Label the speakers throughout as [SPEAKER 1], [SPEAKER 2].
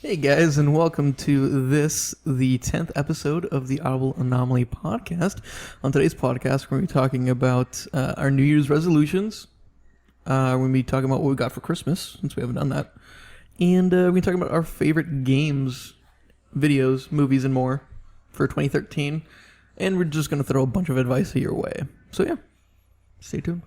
[SPEAKER 1] Hey guys, and welcome to the 10th episode of the Audible Anomaly podcast. On today's podcast, we're going to be talking about our New Year's resolutions. We're going to be talking about what we got for Christmas, since we haven't done that. And we're going to be talking about our favorite games, videos, movies, and more for 2013. And we're just going to throw a bunch of advice your way. So yeah, stay tuned.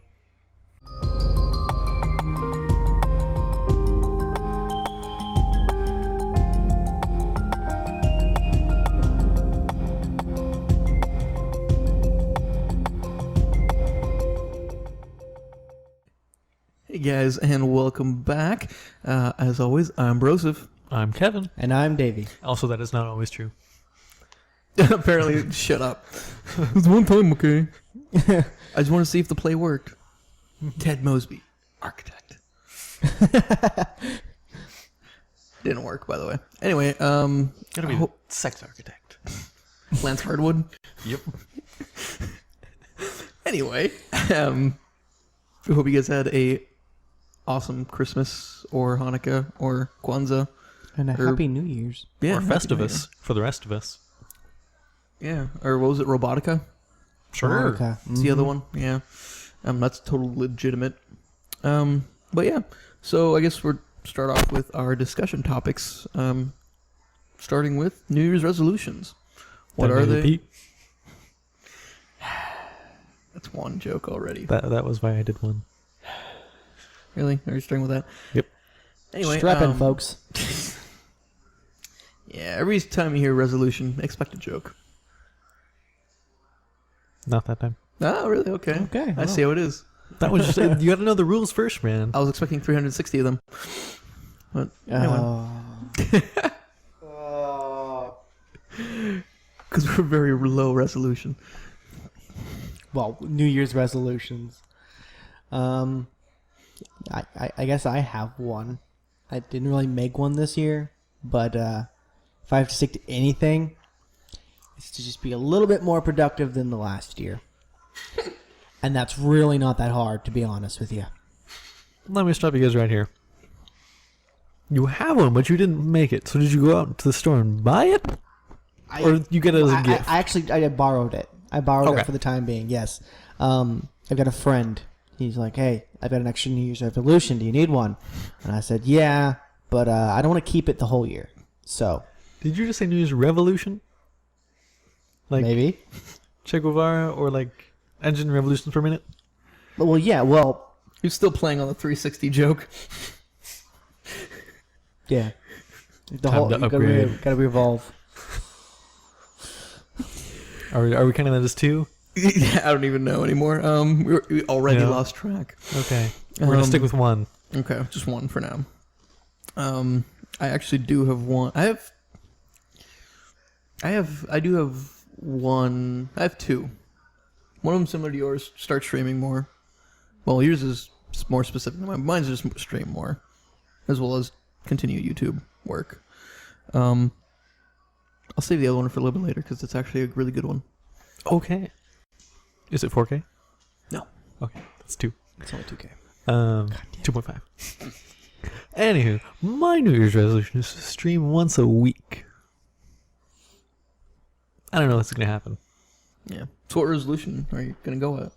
[SPEAKER 1] Hey guys, and welcome back. As always, I'm Broseph.
[SPEAKER 2] I'm Kevin.
[SPEAKER 3] And I'm Davey.
[SPEAKER 2] Also, that is not always true.
[SPEAKER 1] Apparently, shut up. It was one time, okay? I just want to see if the play worked. Ted Mosby, architect. Didn't work, by the way. Anyway,
[SPEAKER 2] Gotta be sex architect.
[SPEAKER 1] Lance Hardwood.
[SPEAKER 2] Yep.
[SPEAKER 1] Anyway, we hope you guys had a awesome Christmas or Hanukkah or Kwanzaa.
[SPEAKER 3] And a Happy New Year's.
[SPEAKER 1] Yeah,
[SPEAKER 2] Or
[SPEAKER 1] Happy New
[SPEAKER 2] Festivus for the rest of us.
[SPEAKER 1] Year. Yeah, or what was it, Robotica?
[SPEAKER 2] Sure.
[SPEAKER 3] Okay.
[SPEAKER 1] It's the other one, yeah. That's totally legitimate. But yeah, so I guess we'll start off with our discussion topics. Starting with New Year's resolutions. What are they?
[SPEAKER 2] Repeat.
[SPEAKER 1] That's one joke already.
[SPEAKER 2] That was why I did one.
[SPEAKER 1] Really? Are you starting with that?
[SPEAKER 2] Yep.
[SPEAKER 1] Anyway,
[SPEAKER 3] Strap in, folks.
[SPEAKER 1] Yeah, every time you hear resolution, expect a joke.
[SPEAKER 2] Not that time.
[SPEAKER 1] Oh, really? Okay.
[SPEAKER 3] Okay.
[SPEAKER 1] I
[SPEAKER 3] well.
[SPEAKER 1] see how it is.
[SPEAKER 2] That was just you got to know the rules first, man.
[SPEAKER 1] I was expecting 360 of them. But anyway. Because we're very low resolution.
[SPEAKER 3] Well, New Year's resolutions. I guess I have one. I didn't really make one this year, but if I have to stick to anything, it's to just be a little bit more productive than the last year. And that's really not that hard, to be honest with you.
[SPEAKER 2] Let me stop you guys right here. You have one, but you didn't make it. So did you go out to the store and buy it? Or you get it as a gift?
[SPEAKER 3] I borrowed it. I borrowed
[SPEAKER 2] Okay.
[SPEAKER 3] it for the time being, yes. I've got a friend. He's like, hey, I've got an extra New Year's resolution. Do you need one? And I said, yeah, but I don't want to keep it the whole year. So
[SPEAKER 2] Did you just say New Year's Revolution? Like
[SPEAKER 3] maybe.
[SPEAKER 2] Che Guevara or like Engine Revolution for a minute?
[SPEAKER 3] Well, yeah, well,
[SPEAKER 1] You're still playing on the 360 joke.
[SPEAKER 3] yeah. The
[SPEAKER 2] Time
[SPEAKER 3] whole
[SPEAKER 2] to
[SPEAKER 3] you
[SPEAKER 2] upgrade.
[SPEAKER 3] gotta revolve.
[SPEAKER 2] Are we counting that as two?
[SPEAKER 1] Yeah, I don't even know anymore. We already
[SPEAKER 2] No.
[SPEAKER 1] lost track.
[SPEAKER 2] Okay. We're going to stick with one.
[SPEAKER 1] Okay, just one for now. I actually do have one. I do have one. I have two. One of them similar to yours. Start streaming more. Well, yours is more specific than mine. Mine's just stream more, as well as continue YouTube work. I'll save the other one for a little bit later because it's actually a really good one.
[SPEAKER 2] Okay. Is it 4K?
[SPEAKER 1] No.
[SPEAKER 2] Okay, that's 2.
[SPEAKER 3] It's only 2K.
[SPEAKER 2] 2.5. Anywho, my New Year's resolution is to stream once a week. I don't know what's going to happen.
[SPEAKER 1] Yeah. So what resolution are you gonna go at?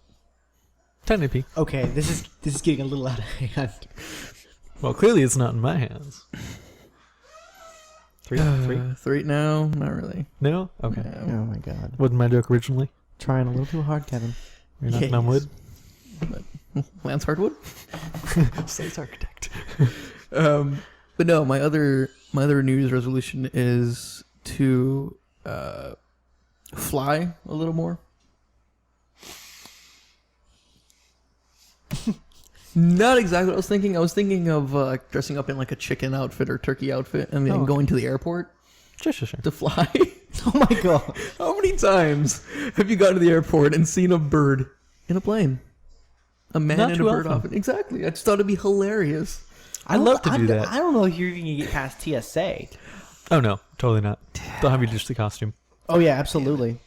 [SPEAKER 2] 1080p.
[SPEAKER 3] Okay, this is getting a little out of hand.
[SPEAKER 2] Well, clearly it's not in my hands. 3?
[SPEAKER 1] 3 now? Not really.
[SPEAKER 2] No? Okay.
[SPEAKER 3] Oh my god.
[SPEAKER 2] Wasn't my joke originally?
[SPEAKER 3] Trying a little too hard, Kevin.
[SPEAKER 2] You're not
[SPEAKER 1] Yes.
[SPEAKER 2] on wood?
[SPEAKER 1] Lance Hardwood?
[SPEAKER 2] Science architect.
[SPEAKER 1] But no, my other New Year's resolution is to fly a little more. Not exactly what I was thinking. I was thinking of dressing up in like a chicken outfit or turkey outfit and then going to the airport
[SPEAKER 2] Sure.
[SPEAKER 1] to fly.
[SPEAKER 3] Oh my god.
[SPEAKER 1] How many times have you gone to the airport and seen a bird in a plane? A man
[SPEAKER 2] Not
[SPEAKER 1] in a
[SPEAKER 2] too
[SPEAKER 1] bird
[SPEAKER 2] often.
[SPEAKER 1] outfit. Exactly. I just thought it'd be hilarious.
[SPEAKER 2] I'd love to do that.
[SPEAKER 3] I don't know if you're going to get past TSA.
[SPEAKER 2] Oh, no. Totally not. They'll have you just the costume.
[SPEAKER 3] Oh yeah, absolutely.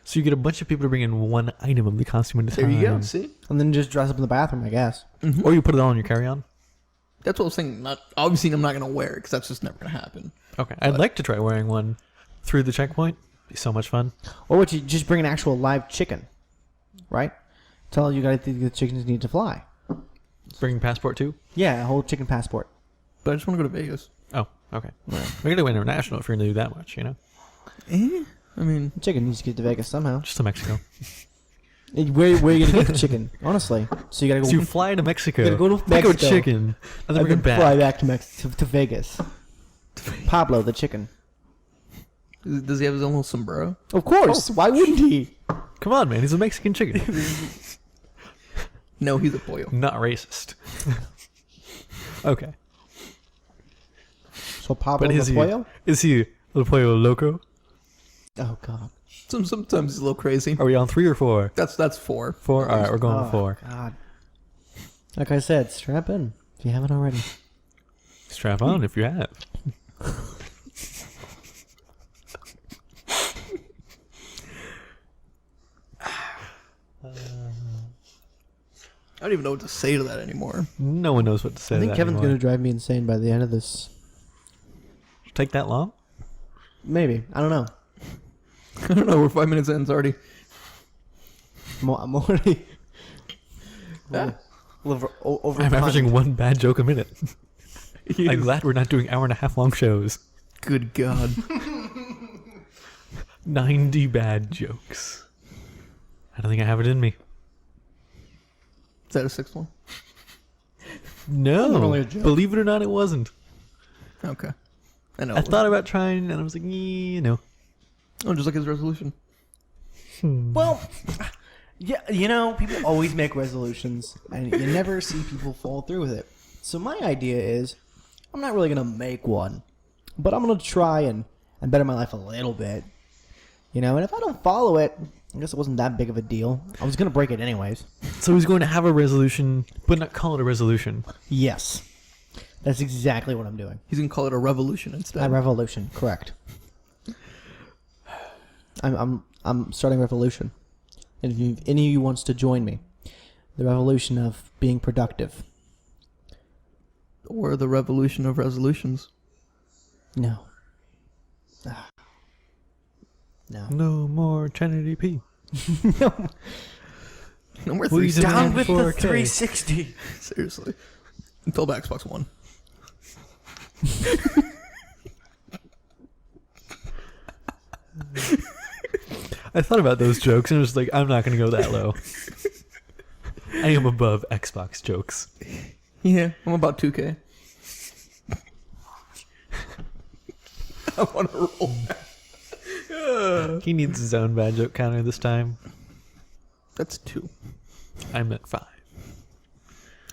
[SPEAKER 2] So you get a bunch of people to bring in one item of the costume at a
[SPEAKER 1] There
[SPEAKER 2] time.
[SPEAKER 1] you go. See?
[SPEAKER 3] And then just dress up in the bathroom, I guess.
[SPEAKER 2] Or you put it all on your carry-on.
[SPEAKER 1] That's what I was saying. Not obviously, I'm not gonna wear it because that's just never gonna happen.
[SPEAKER 2] Okay. I'd like to try wearing one through the checkpoint. Be so much fun.
[SPEAKER 3] Or would you just bring an actual live chicken, right? Tell you guys the chickens need to fly.
[SPEAKER 2] Bring passport too?
[SPEAKER 3] Yeah, a whole chicken passport.
[SPEAKER 1] But I just want to go to Vegas.
[SPEAKER 2] Oh, okay. We're gonna go international if you're gonna do that much, you know?
[SPEAKER 1] I mean,
[SPEAKER 3] Chicken needs to get to Vegas somehow.
[SPEAKER 2] Just to Mexico.
[SPEAKER 3] Where are you gonna get the chicken? Honestly, so you gotta go.
[SPEAKER 2] So you fly to Mexico.
[SPEAKER 3] You gotta go to
[SPEAKER 2] pick
[SPEAKER 3] Mexico.
[SPEAKER 2] out chicken, and then bring it back.
[SPEAKER 3] fly back to Vegas. Pablo the chicken.
[SPEAKER 1] does he have his own little sombrero?
[SPEAKER 3] Of course. Why wouldn't he?
[SPEAKER 2] Come on, man. He's a Mexican chicken.
[SPEAKER 1] No, he's a pollo.
[SPEAKER 2] Not racist. Okay.
[SPEAKER 3] So Pablo
[SPEAKER 2] But
[SPEAKER 3] the pollo?
[SPEAKER 2] is he El Pollo Loco?
[SPEAKER 3] Oh God.
[SPEAKER 1] Sometimes he's a little crazy.
[SPEAKER 2] Are we on 3 or 4?
[SPEAKER 1] That's 4.
[SPEAKER 2] 4? All right, we're going with 4.
[SPEAKER 3] God. Like I said, strap in if you haven't already.
[SPEAKER 2] Strap on if you have.
[SPEAKER 1] I don't even know what to say to that anymore.
[SPEAKER 2] No one knows what to say.
[SPEAKER 3] I
[SPEAKER 2] to
[SPEAKER 3] think
[SPEAKER 2] that
[SPEAKER 3] Kevin's
[SPEAKER 2] anymore.
[SPEAKER 3] gonna drive me insane by the end of this.
[SPEAKER 2] Take that long?
[SPEAKER 3] Maybe. I don't know.
[SPEAKER 1] I don't know. We're 5 minutes in. It's already.
[SPEAKER 3] I'm already.
[SPEAKER 1] Yeah.
[SPEAKER 3] Over
[SPEAKER 2] I'm averaging 1 bad joke a minute.
[SPEAKER 1] He
[SPEAKER 2] I'm
[SPEAKER 1] is-
[SPEAKER 2] glad we're not doing hour-and-a-half long shows.
[SPEAKER 1] Good God.
[SPEAKER 2] 90 bad jokes. I don't think I have it in me.
[SPEAKER 1] Is that a 6th one?
[SPEAKER 2] No.
[SPEAKER 3] Not really a joke.
[SPEAKER 2] Believe it or not, it wasn't.
[SPEAKER 1] Okay. I know.
[SPEAKER 2] I thought about trying, and I was like, you know.
[SPEAKER 1] Oh, just like his resolution.
[SPEAKER 3] Well, yeah, you know, people always make resolutions, and you never see people follow through with it. So my idea is, I'm not really gonna make one, but I'm gonna try and better my life a little bit. You know, and if I don't follow it, I guess it wasn't that big of a deal. I was gonna break it anyways.
[SPEAKER 2] So he's going to have a resolution, but not call it a resolution.
[SPEAKER 3] Yes, that's exactly what I'm doing.
[SPEAKER 1] He's gonna call it a revolution instead.
[SPEAKER 3] A revolution, correct. I'm starting a revolution. And if any of you wants to join me, the revolution of being productive.
[SPEAKER 1] Or the revolution of resolutions.
[SPEAKER 3] No. Ah. No.
[SPEAKER 2] No more Trinity P.
[SPEAKER 3] No.
[SPEAKER 1] No more
[SPEAKER 2] Please
[SPEAKER 1] 360.
[SPEAKER 3] Down with the
[SPEAKER 2] 4K.
[SPEAKER 3] 360.
[SPEAKER 1] Seriously. Until the Xbox One.
[SPEAKER 2] I thought about those jokes and I was like, I'm not going to go that low. I am above Xbox jokes.
[SPEAKER 1] Yeah, I'm about 2K. I want to roll.
[SPEAKER 2] He needs his own bad joke counter this time.
[SPEAKER 1] That's 2.
[SPEAKER 2] I'm at 5.
[SPEAKER 1] I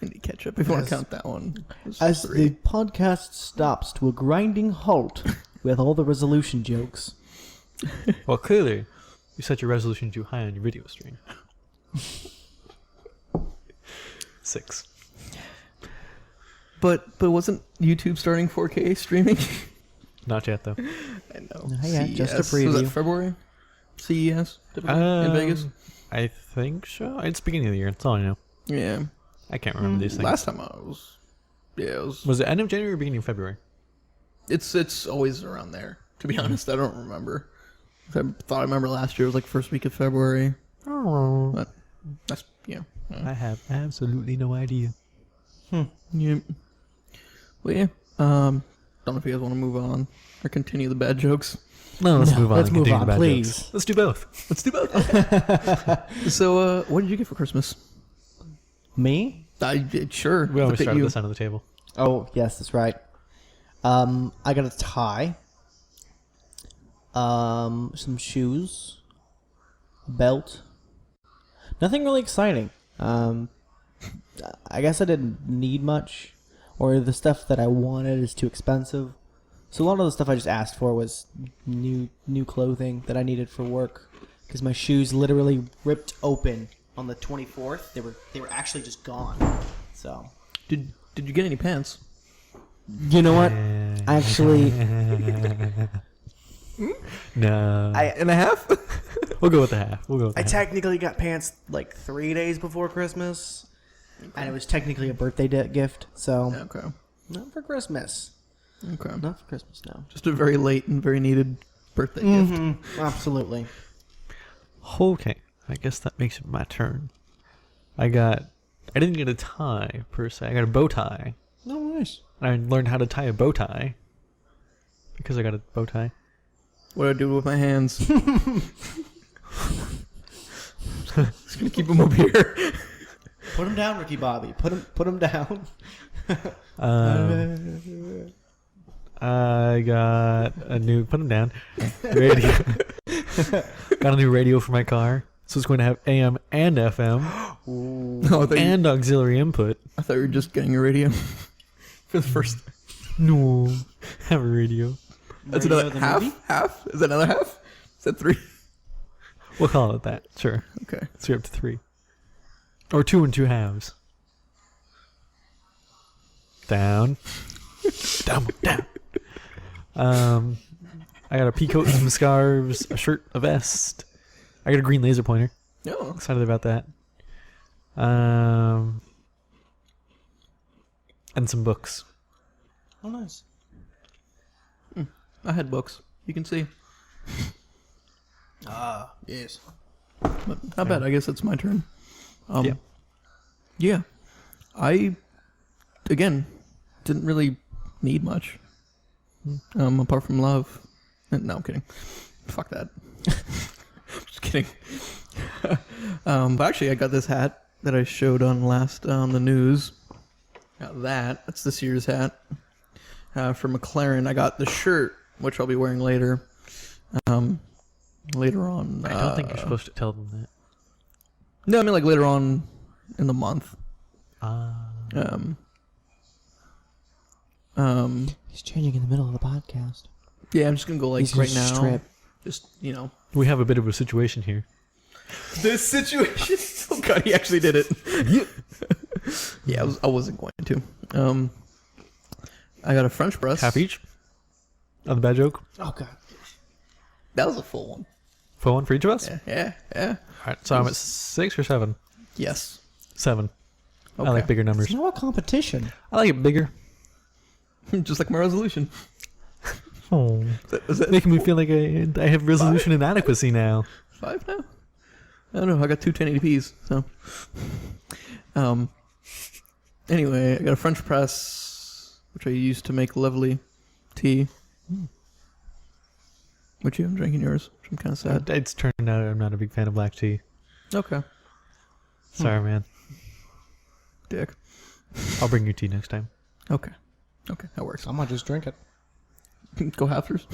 [SPEAKER 1] need to catch up if you want
[SPEAKER 3] As-
[SPEAKER 1] to count that one. It's
[SPEAKER 3] As
[SPEAKER 1] 3.
[SPEAKER 3] the podcast stops to a grinding halt with all the resolution jokes.
[SPEAKER 2] Well, clearly, you set your resolution too high on your video stream. 6.
[SPEAKER 1] But wasn't YouTube starting 4K streaming?
[SPEAKER 2] Not yet, though.
[SPEAKER 1] I know.
[SPEAKER 3] Yeah, just a
[SPEAKER 1] CES.
[SPEAKER 3] preview.
[SPEAKER 1] Was that February? CES? Typically, in Vegas?
[SPEAKER 2] I think so. It's beginning of the year. That's all I know.
[SPEAKER 1] Yeah.
[SPEAKER 2] I can't remember these things.
[SPEAKER 1] Last time I was... Yeah, it was...
[SPEAKER 2] Was it end of January or beginning of February?
[SPEAKER 1] It's always around there. To be honest, I don't remember. I thought I remember last year was like first week of February.
[SPEAKER 2] Oh.
[SPEAKER 1] But that's... Yeah.
[SPEAKER 2] I have absolutely no idea.
[SPEAKER 1] Yeah. Well, yeah. Don't know if you guys want to move on or continue the bad jokes.
[SPEAKER 2] No, let's move on.
[SPEAKER 3] Let's
[SPEAKER 2] and
[SPEAKER 3] move
[SPEAKER 2] continue
[SPEAKER 3] on,
[SPEAKER 2] the bad
[SPEAKER 3] please.
[SPEAKER 2] jokes. Let's do both.
[SPEAKER 1] Let's do both. Okay. So, what did you get for Christmas?
[SPEAKER 3] Me?
[SPEAKER 1] Sure.
[SPEAKER 2] We always
[SPEAKER 1] look at
[SPEAKER 2] start at
[SPEAKER 1] you.
[SPEAKER 2] this end of the table.
[SPEAKER 3] Oh, yes, that's right. I got a tie. Some shoes. A belt. Nothing really exciting. I guess I didn't need much. Or the stuff that I wanted is too expensive. So a lot of the stuff I just asked for was new clothing that I needed for work. Because my shoes literally ripped open on the 24th. They were actually just gone. So...
[SPEAKER 1] Did you get any pants?
[SPEAKER 3] You know what? Actually,
[SPEAKER 2] No.
[SPEAKER 1] And a half?
[SPEAKER 2] We'll go with the half. We'll go with the
[SPEAKER 3] I
[SPEAKER 2] half.
[SPEAKER 3] technically got pants like 3 days before Christmas, And it was technically a birthday gift, so
[SPEAKER 1] Okay.
[SPEAKER 3] not for Christmas.
[SPEAKER 1] Okay.
[SPEAKER 3] Not for Christmas, no.
[SPEAKER 1] Just a very late and very needed birthday gift.
[SPEAKER 3] Absolutely.
[SPEAKER 2] Okay, I guess that makes it my turn. I didn't get a tie per se. I got a bow tie.
[SPEAKER 3] Oh, nice.
[SPEAKER 2] I learned how to tie a bow tie because I got a bow tie.
[SPEAKER 1] What do I do with my hands? Just gonna keep them up here.
[SPEAKER 3] Put him down, Ricky Bobby. Put him down.
[SPEAKER 2] I got a new. Put them down. Radio. Got a new radio for my car, so it's going to have AM and FM
[SPEAKER 1] No,
[SPEAKER 2] and auxiliary input.
[SPEAKER 1] I thought you were just getting a radio for the first.
[SPEAKER 2] No, have a radio.
[SPEAKER 1] That's
[SPEAKER 3] Radio
[SPEAKER 1] another
[SPEAKER 3] the
[SPEAKER 1] half.
[SPEAKER 3] movie?
[SPEAKER 1] Half? Is that another half? Is that 3?
[SPEAKER 2] We'll call it that. Sure.
[SPEAKER 1] Okay.
[SPEAKER 2] So you're up to 3, or 2 and 2 halves. Down. Down. I got a pea coat, some scarves, a shirt, a vest. I got a green laser pointer.
[SPEAKER 1] No.
[SPEAKER 2] Excited about that. And some books.
[SPEAKER 3] Oh, nice.
[SPEAKER 1] I had books. You can see.
[SPEAKER 3] Yes.
[SPEAKER 1] But not bad. I guess it's my turn.
[SPEAKER 2] Yeah.
[SPEAKER 1] Yeah. I, again, didn't really need much. Apart from love. No, I'm kidding. Fuck that. Just kidding. But actually, I got this hat that I showed on the news. Got that. That's this year's hat. For McLaren, I got the shirt, which I'll be wearing later. Later on.
[SPEAKER 2] I don't think you're supposed to tell them that.
[SPEAKER 1] No, I mean like later on in the month.
[SPEAKER 3] He's changing in the middle of the podcast.
[SPEAKER 1] Yeah, I'm just gonna go like
[SPEAKER 3] He's
[SPEAKER 1] right
[SPEAKER 3] gonna
[SPEAKER 1] now.
[SPEAKER 3] strip.
[SPEAKER 1] Just
[SPEAKER 2] We have a bit of a situation here.
[SPEAKER 1] this situation. Oh god, he actually did it. Yeah, I wasn't going to. I got a French press.
[SPEAKER 2] Half each? On the bad joke?
[SPEAKER 3] Oh, God.
[SPEAKER 1] That was a full one.
[SPEAKER 2] Full one for each of us?
[SPEAKER 1] Yeah.
[SPEAKER 2] Alright, so I'm at 6 or 7?
[SPEAKER 1] Yes.
[SPEAKER 2] 7.
[SPEAKER 1] Okay.
[SPEAKER 2] I like bigger numbers.
[SPEAKER 3] It's not a competition.
[SPEAKER 2] I like it bigger.
[SPEAKER 1] Just like my resolution.
[SPEAKER 2] Oh,
[SPEAKER 1] Is that
[SPEAKER 2] making me feel like I have resolution inadequacy now.
[SPEAKER 1] 5 now? I don't know. I got two 1080p's. So, anyway, I got a French press, which I used to make lovely tea. Which you haven't drinking yours, which I'm kind of sad.
[SPEAKER 2] It's turned out I'm not a big fan of black tea.
[SPEAKER 1] Okay.
[SPEAKER 2] Sorry, man.
[SPEAKER 1] Dick.
[SPEAKER 2] I'll bring you tea next time.
[SPEAKER 1] Okay, that works.
[SPEAKER 3] I might just drink it.
[SPEAKER 1] Go halfers.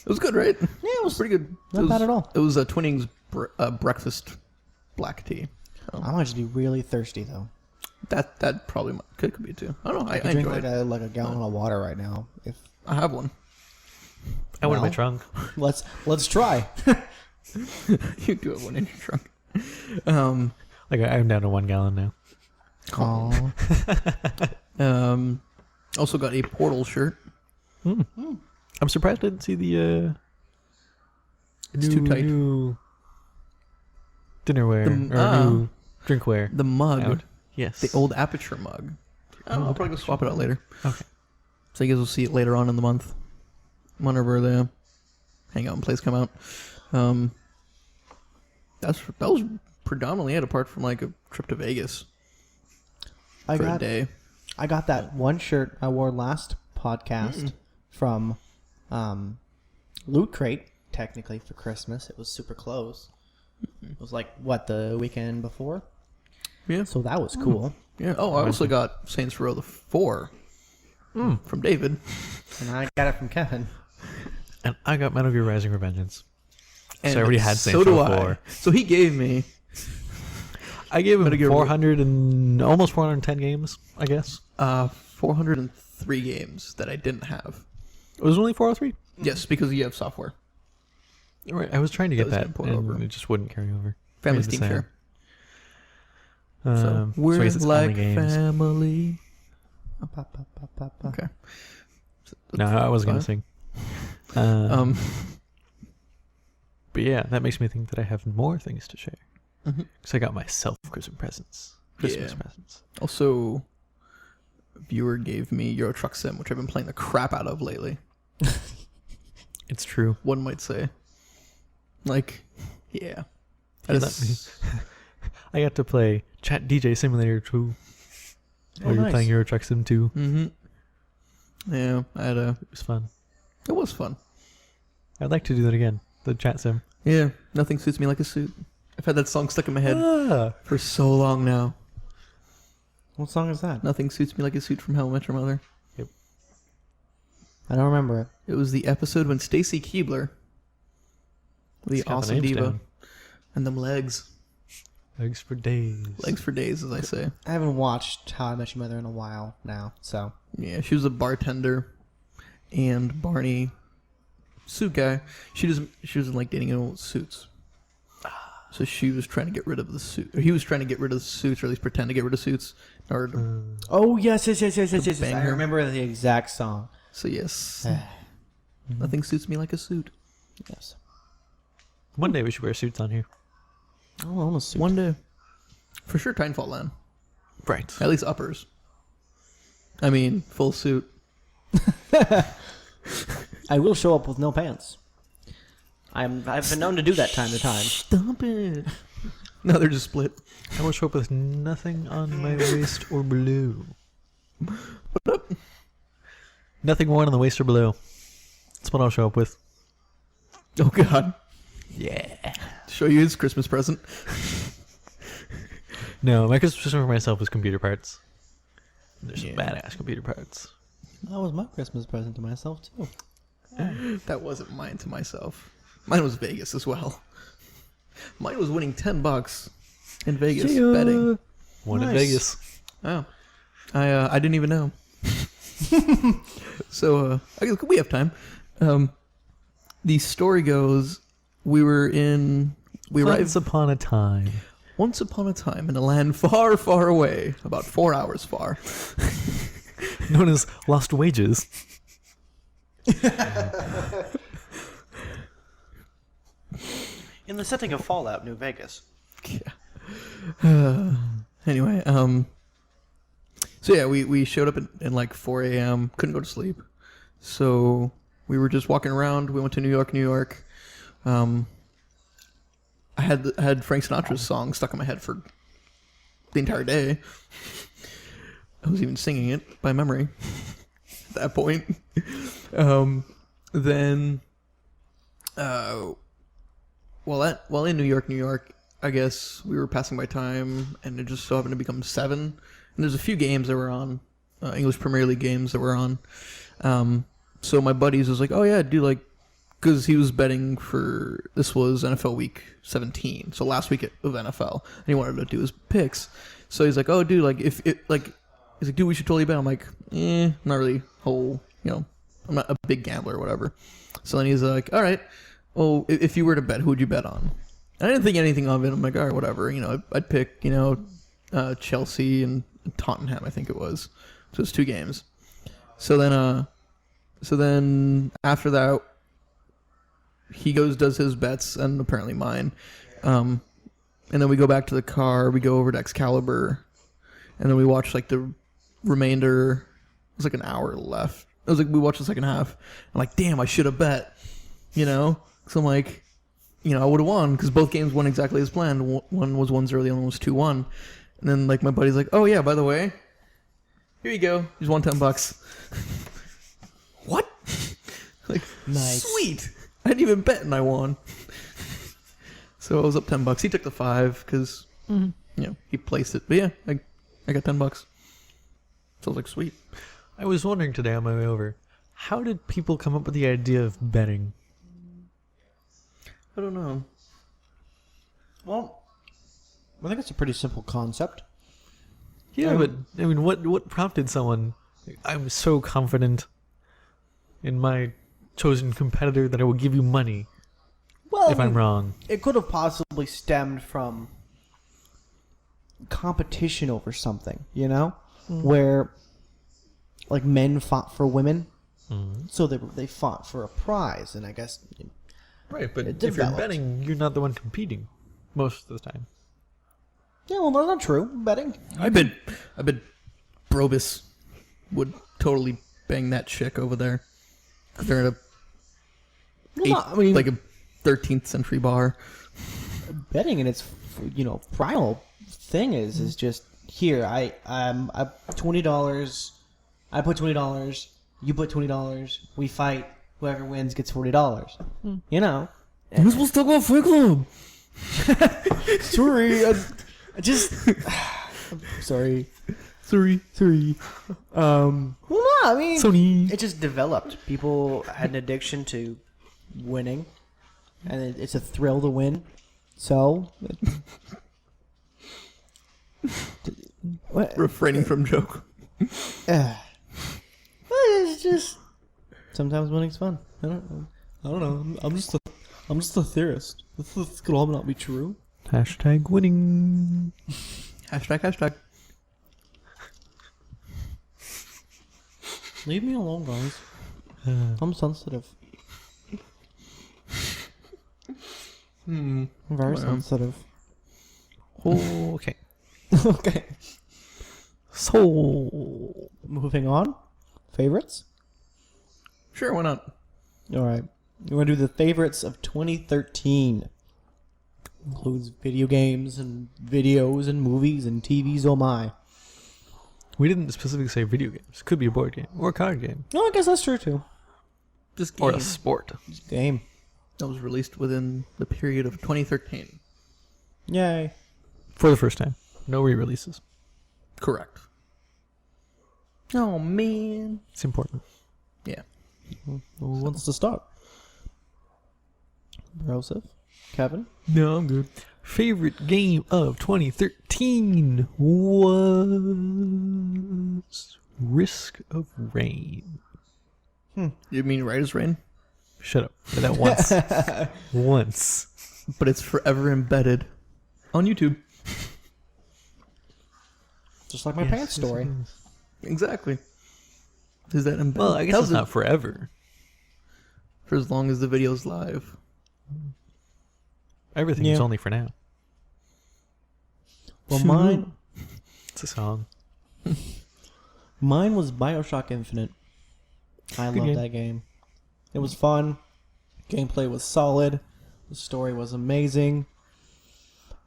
[SPEAKER 1] It was good, right?
[SPEAKER 3] Yeah, it was
[SPEAKER 1] Pretty good.
[SPEAKER 3] not bad at all.
[SPEAKER 1] It was a Twinings breakfast black tea. So
[SPEAKER 3] I might just be really thirsty, though.
[SPEAKER 1] that probably could be too. I don't know. I
[SPEAKER 3] I drink
[SPEAKER 1] enjoy it.
[SPEAKER 3] like a gallon of water right now. If
[SPEAKER 1] I have one.
[SPEAKER 2] I went in my
[SPEAKER 3] Well.
[SPEAKER 2] trunk.
[SPEAKER 3] let's try.
[SPEAKER 1] You do have one in your trunk.
[SPEAKER 2] Like I'm down to 1 gallon now.
[SPEAKER 3] Oh,
[SPEAKER 1] Also got a Portal shirt.
[SPEAKER 2] I'm surprised I didn't see the
[SPEAKER 1] It's too tight.
[SPEAKER 2] new dinnerware
[SPEAKER 1] The-
[SPEAKER 2] or new drinkware.
[SPEAKER 1] The mug.
[SPEAKER 2] Out. Yes.
[SPEAKER 1] The old aperture mug. I don't know, I'll probably go swap it out later.
[SPEAKER 2] Okay.
[SPEAKER 1] So you guys will see it later on in the month. Whenever the Hangout and Plays come out. That was predominantly it, apart from like a trip to Vegas
[SPEAKER 3] I
[SPEAKER 1] for a
[SPEAKER 3] got
[SPEAKER 1] day.
[SPEAKER 3] I got that one shirt I wore last podcast from Loot Crate. Technically for Christmas, it was super close. It was like the weekend before.
[SPEAKER 1] Yeah.
[SPEAKER 3] So that was cool.
[SPEAKER 1] Yeah. Oh, I also got Saints Row the 4 from David.
[SPEAKER 3] And I got it from Kevin.
[SPEAKER 2] And I got Metal Gear Rising Revengeance.
[SPEAKER 1] And
[SPEAKER 2] So I already had
[SPEAKER 1] so
[SPEAKER 2] Saints
[SPEAKER 1] do
[SPEAKER 2] Row
[SPEAKER 1] I.
[SPEAKER 2] 4.
[SPEAKER 1] So he gave me.
[SPEAKER 2] I gave him
[SPEAKER 1] Metal Gear
[SPEAKER 2] 400 and almost 410 games, I guess.
[SPEAKER 1] 403 games that I didn't have.
[SPEAKER 2] It was only 403?
[SPEAKER 1] Yes, because you have software.
[SPEAKER 2] Right, I was trying to get
[SPEAKER 1] Those
[SPEAKER 2] that,
[SPEAKER 1] didn't port
[SPEAKER 2] and
[SPEAKER 1] over.
[SPEAKER 2] it just wouldn't carry over.
[SPEAKER 1] Family
[SPEAKER 2] Made me
[SPEAKER 1] Steam
[SPEAKER 2] sad.
[SPEAKER 1] share.
[SPEAKER 2] So
[SPEAKER 1] So
[SPEAKER 2] I
[SPEAKER 1] we're
[SPEAKER 2] guess it's
[SPEAKER 1] like
[SPEAKER 2] only games.
[SPEAKER 1] family. Okay.
[SPEAKER 2] No, I wasn't going to sing. But yeah, that makes me think that I have more things to share. Because I got myself Christmas presents. Christmas
[SPEAKER 1] Yeah.
[SPEAKER 2] presents.
[SPEAKER 1] Also, a viewer gave me Euro Truck Sim, which I've been playing the crap out of lately.
[SPEAKER 2] It's true.
[SPEAKER 1] One might say. Like, yeah.
[SPEAKER 2] Yeah, I got to play Chat DJ Simulator 2.
[SPEAKER 3] Oh,
[SPEAKER 2] While you were
[SPEAKER 3] nice.
[SPEAKER 2] playing Euro Truck Sim 2.
[SPEAKER 1] Mm-hmm. Yeah,
[SPEAKER 2] It was fun.
[SPEAKER 1] it was fun.
[SPEAKER 2] I'd like to do that again. The chat sim.
[SPEAKER 1] Yeah, nothing suits me like a suit. I've had that song stuck in my head
[SPEAKER 2] Ah,
[SPEAKER 1] for so long now.
[SPEAKER 3] What song is that?
[SPEAKER 1] Nothing suits me like a suit from How I Met Your Mother.
[SPEAKER 3] I don't remember it.
[SPEAKER 1] It was the episode when Stacy Keebler, the
[SPEAKER 2] It's got the
[SPEAKER 1] awesome
[SPEAKER 2] names
[SPEAKER 1] diva,
[SPEAKER 2] down.
[SPEAKER 1] and them legs.
[SPEAKER 2] Legs for days.
[SPEAKER 1] Legs for days, as I say.
[SPEAKER 3] I haven't watched How I Met Your Mother in a while now, so.
[SPEAKER 1] Yeah, she was a bartender, and Barney, suit guy. She doesn't like dating in suits. So she was trying to get rid of the suit. Or he was trying to get rid of the suits, or at least pretend to get rid of suits. In order to,
[SPEAKER 3] Oh, yes.
[SPEAKER 1] bang
[SPEAKER 3] I
[SPEAKER 1] her.
[SPEAKER 3] remember the exact song.
[SPEAKER 1] so yes, nothing suits me like a suit.
[SPEAKER 3] Yes.
[SPEAKER 2] One day we should wear suits on here.
[SPEAKER 3] Oh, almost suit.
[SPEAKER 1] One day, for sure, Titanfall land.
[SPEAKER 2] Right.
[SPEAKER 1] At least uppers. I mean, full suit.
[SPEAKER 3] I will show up with no pants. I've been known to do that time to time.
[SPEAKER 1] Stop it. No, they're just split.
[SPEAKER 2] I will show up with nothing on my waist or below.
[SPEAKER 1] What up?
[SPEAKER 2] Nothing worn on the waist or below. That's what I'll show up with.
[SPEAKER 1] Oh God.
[SPEAKER 2] Yeah.
[SPEAKER 1] Show you his Christmas present.
[SPEAKER 2] No, my Christmas present for myself was computer parts. There's some
[SPEAKER 1] Yeah.
[SPEAKER 2] badass computer parts.
[SPEAKER 3] That was my Christmas present to myself, too.
[SPEAKER 1] That wasn't mine to myself. Mine was Vegas as well. Mine was winning $10 in Vegas
[SPEAKER 2] See ya.
[SPEAKER 1] betting.
[SPEAKER 2] One in
[SPEAKER 3] Nice.
[SPEAKER 2] Vegas.
[SPEAKER 1] Oh, I didn't even know. So I guess we have time. The story goes, we arrived
[SPEAKER 2] Once upon a time.
[SPEAKER 1] once upon a time in a land far, far away, about 4 hours far.
[SPEAKER 2] Known as Lost Wages.
[SPEAKER 3] In the setting of Fallout, New Vegas.
[SPEAKER 1] Anyway, so yeah, we showed up at like 4 a.m. Couldn't go to sleep, so we were just walking around. We went to New York. I had Frank Sinatra's song stuck in my head for the entire day. I was even singing it by memory at that point. Then, while in New York, I guess we were passing by time, and it just so happened to become 7. And there's a few games that were on, English Premier League games that were on. So my buddies was like, "Oh yeah, dude, like," because he was betting for, this was NFL Week 17, so last week of NFL, and he wanted to do his picks. So he's like, "Oh, dude, like if it like," he's like, "Dude, we should totally bet." I'm like, not really whole, I'm not a big gambler or whatever. So then he's like, "All right, well, if you were to bet, who would you bet on?" And I didn't think anything of it. I'm like, all right, whatever. I'd pick, Chelsea and Tottenham, I think it was. So it's 2 games. So then after that, he does his bets, and apparently mine. And then we go back to the car. We go over to Excalibur, and then we watch like the remainder. It was like an hour left. It was like we watched the second half. I'm like, damn, I should have bet. So I'm like, I would have won because both games went exactly as planned. One was 1-0, the other one was 2-1. And then like my buddy's like, "Oh yeah, by the way, here you go. You just won $10." What? Like,
[SPEAKER 3] Nice.
[SPEAKER 1] Sweet. I didn't even bet and I won. So I was up $10. He took the 5 because he placed it. But yeah, I got $10. So I was like, sweet.
[SPEAKER 2] I was wondering today on my way over, how did people come up with the idea of betting?
[SPEAKER 1] I don't know.
[SPEAKER 3] Well, I think it's a pretty simple concept.
[SPEAKER 2] Yeah, but I mean, what prompted someone? I'm so confident in my chosen competitor that I will give you money
[SPEAKER 3] Well,
[SPEAKER 2] if I'm wrong.
[SPEAKER 3] It could have possibly stemmed from competition over something, where like men fought for women, so they fought for a prize, and I guess
[SPEAKER 2] Right, but
[SPEAKER 3] It
[SPEAKER 2] if you're
[SPEAKER 3] developed.
[SPEAKER 2] betting, you're not the one competing most of the time.
[SPEAKER 3] Yeah, well, that's not true. Betting.
[SPEAKER 1] I bet Brobus would totally bang that chick over there. 'Cause they're at like a 13th century bar.
[SPEAKER 3] Betting in its primal thing is just here. I $20. I put $20. You put $20. We fight. Whoever wins gets $40. You know.
[SPEAKER 1] We're supposed to talk about Fight Club.
[SPEAKER 3] Sorry, I just. Sorry. Well, no, I mean,
[SPEAKER 2] Sony.
[SPEAKER 3] it just developed. People had an addiction to winning, and it's a thrill to win. So,
[SPEAKER 1] Refraining from joke.
[SPEAKER 3] it's just sometimes winning's fun. I don't know. I'm just a theorist. This could all not be true.
[SPEAKER 2] Hashtag winning.
[SPEAKER 1] Hashtag.
[SPEAKER 3] Leave me alone, guys. I'm sensitive. I'm very sensitive.
[SPEAKER 2] Okay.
[SPEAKER 3] Okay.
[SPEAKER 2] So,
[SPEAKER 3] Moving on. Favorites?
[SPEAKER 1] Sure, why not?
[SPEAKER 3] All right. We're going to do the favorites of 2013. Includes video games and videos and movies and TVs. Oh my.
[SPEAKER 2] we didn't specifically say video games. Could be a board game or a card game
[SPEAKER 3] No, I guess that's true too.
[SPEAKER 1] Just
[SPEAKER 2] or a
[SPEAKER 1] game
[SPEAKER 2] sport.
[SPEAKER 3] Game.
[SPEAKER 1] that was released within the period of 2013.
[SPEAKER 3] Yay.
[SPEAKER 2] For the first time. No re-releases.
[SPEAKER 1] Correct. Oh, man.
[SPEAKER 2] It's important.
[SPEAKER 1] Yeah.
[SPEAKER 3] Who wants to start? Joseph? Kevin?
[SPEAKER 2] No, I'm good. Favorite game of 2013 was Risk of Rain.
[SPEAKER 1] You mean Right as Rain?
[SPEAKER 2] Shut up. Say that once. Once.
[SPEAKER 1] But it's forever embedded on YouTube.
[SPEAKER 3] Just like my pants story.
[SPEAKER 1] Exactly. Is that embedded?
[SPEAKER 2] Well, I guess it's not forever.
[SPEAKER 1] For as long as the video's live.
[SPEAKER 2] Everything is only for now.
[SPEAKER 3] Well, mine
[SPEAKER 2] It's a song.
[SPEAKER 3] was BioShock Infinite. I
[SPEAKER 2] Good
[SPEAKER 3] love
[SPEAKER 2] game.
[SPEAKER 3] that game. It was fun. Gameplay was solid. The story was amazing.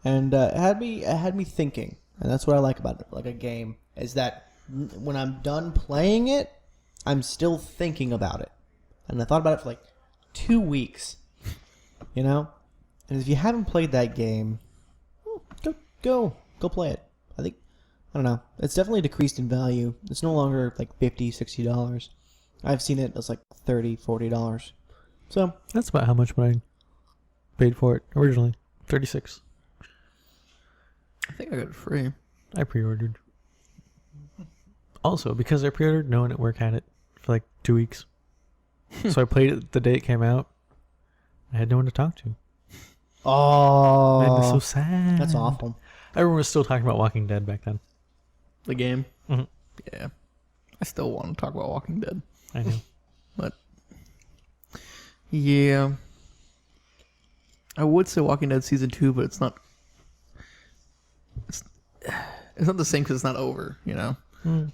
[SPEAKER 3] And it had me thinking. And that's what I like about it, like a game, is that when I'm done playing it, I'm still thinking about it. And I thought about it for like 2 weeks. You know? And if you haven't played that game, go play it. I don't know. It's definitely decreased in value. It's no longer like $50, $60. I've seen it as like $30, $40. So
[SPEAKER 2] That's about how much I paid for it originally. $36.
[SPEAKER 1] I think I got it free.
[SPEAKER 2] I pre-ordered. Also, because I pre-ordered, no one at work had it for like 2 weeks. So I played it the day it came out. I had no one to talk to.
[SPEAKER 3] oh,
[SPEAKER 2] Made me so sad.
[SPEAKER 3] that's awful.
[SPEAKER 2] Everyone was still talking about Walking Dead back then.
[SPEAKER 1] The game?
[SPEAKER 2] Mhm.
[SPEAKER 1] Yeah. I still want to talk about Walking Dead.
[SPEAKER 2] I know.
[SPEAKER 1] But, yeah. I would say Walking Dead Season 2, but it's not... It's not the same because it's not over, you know?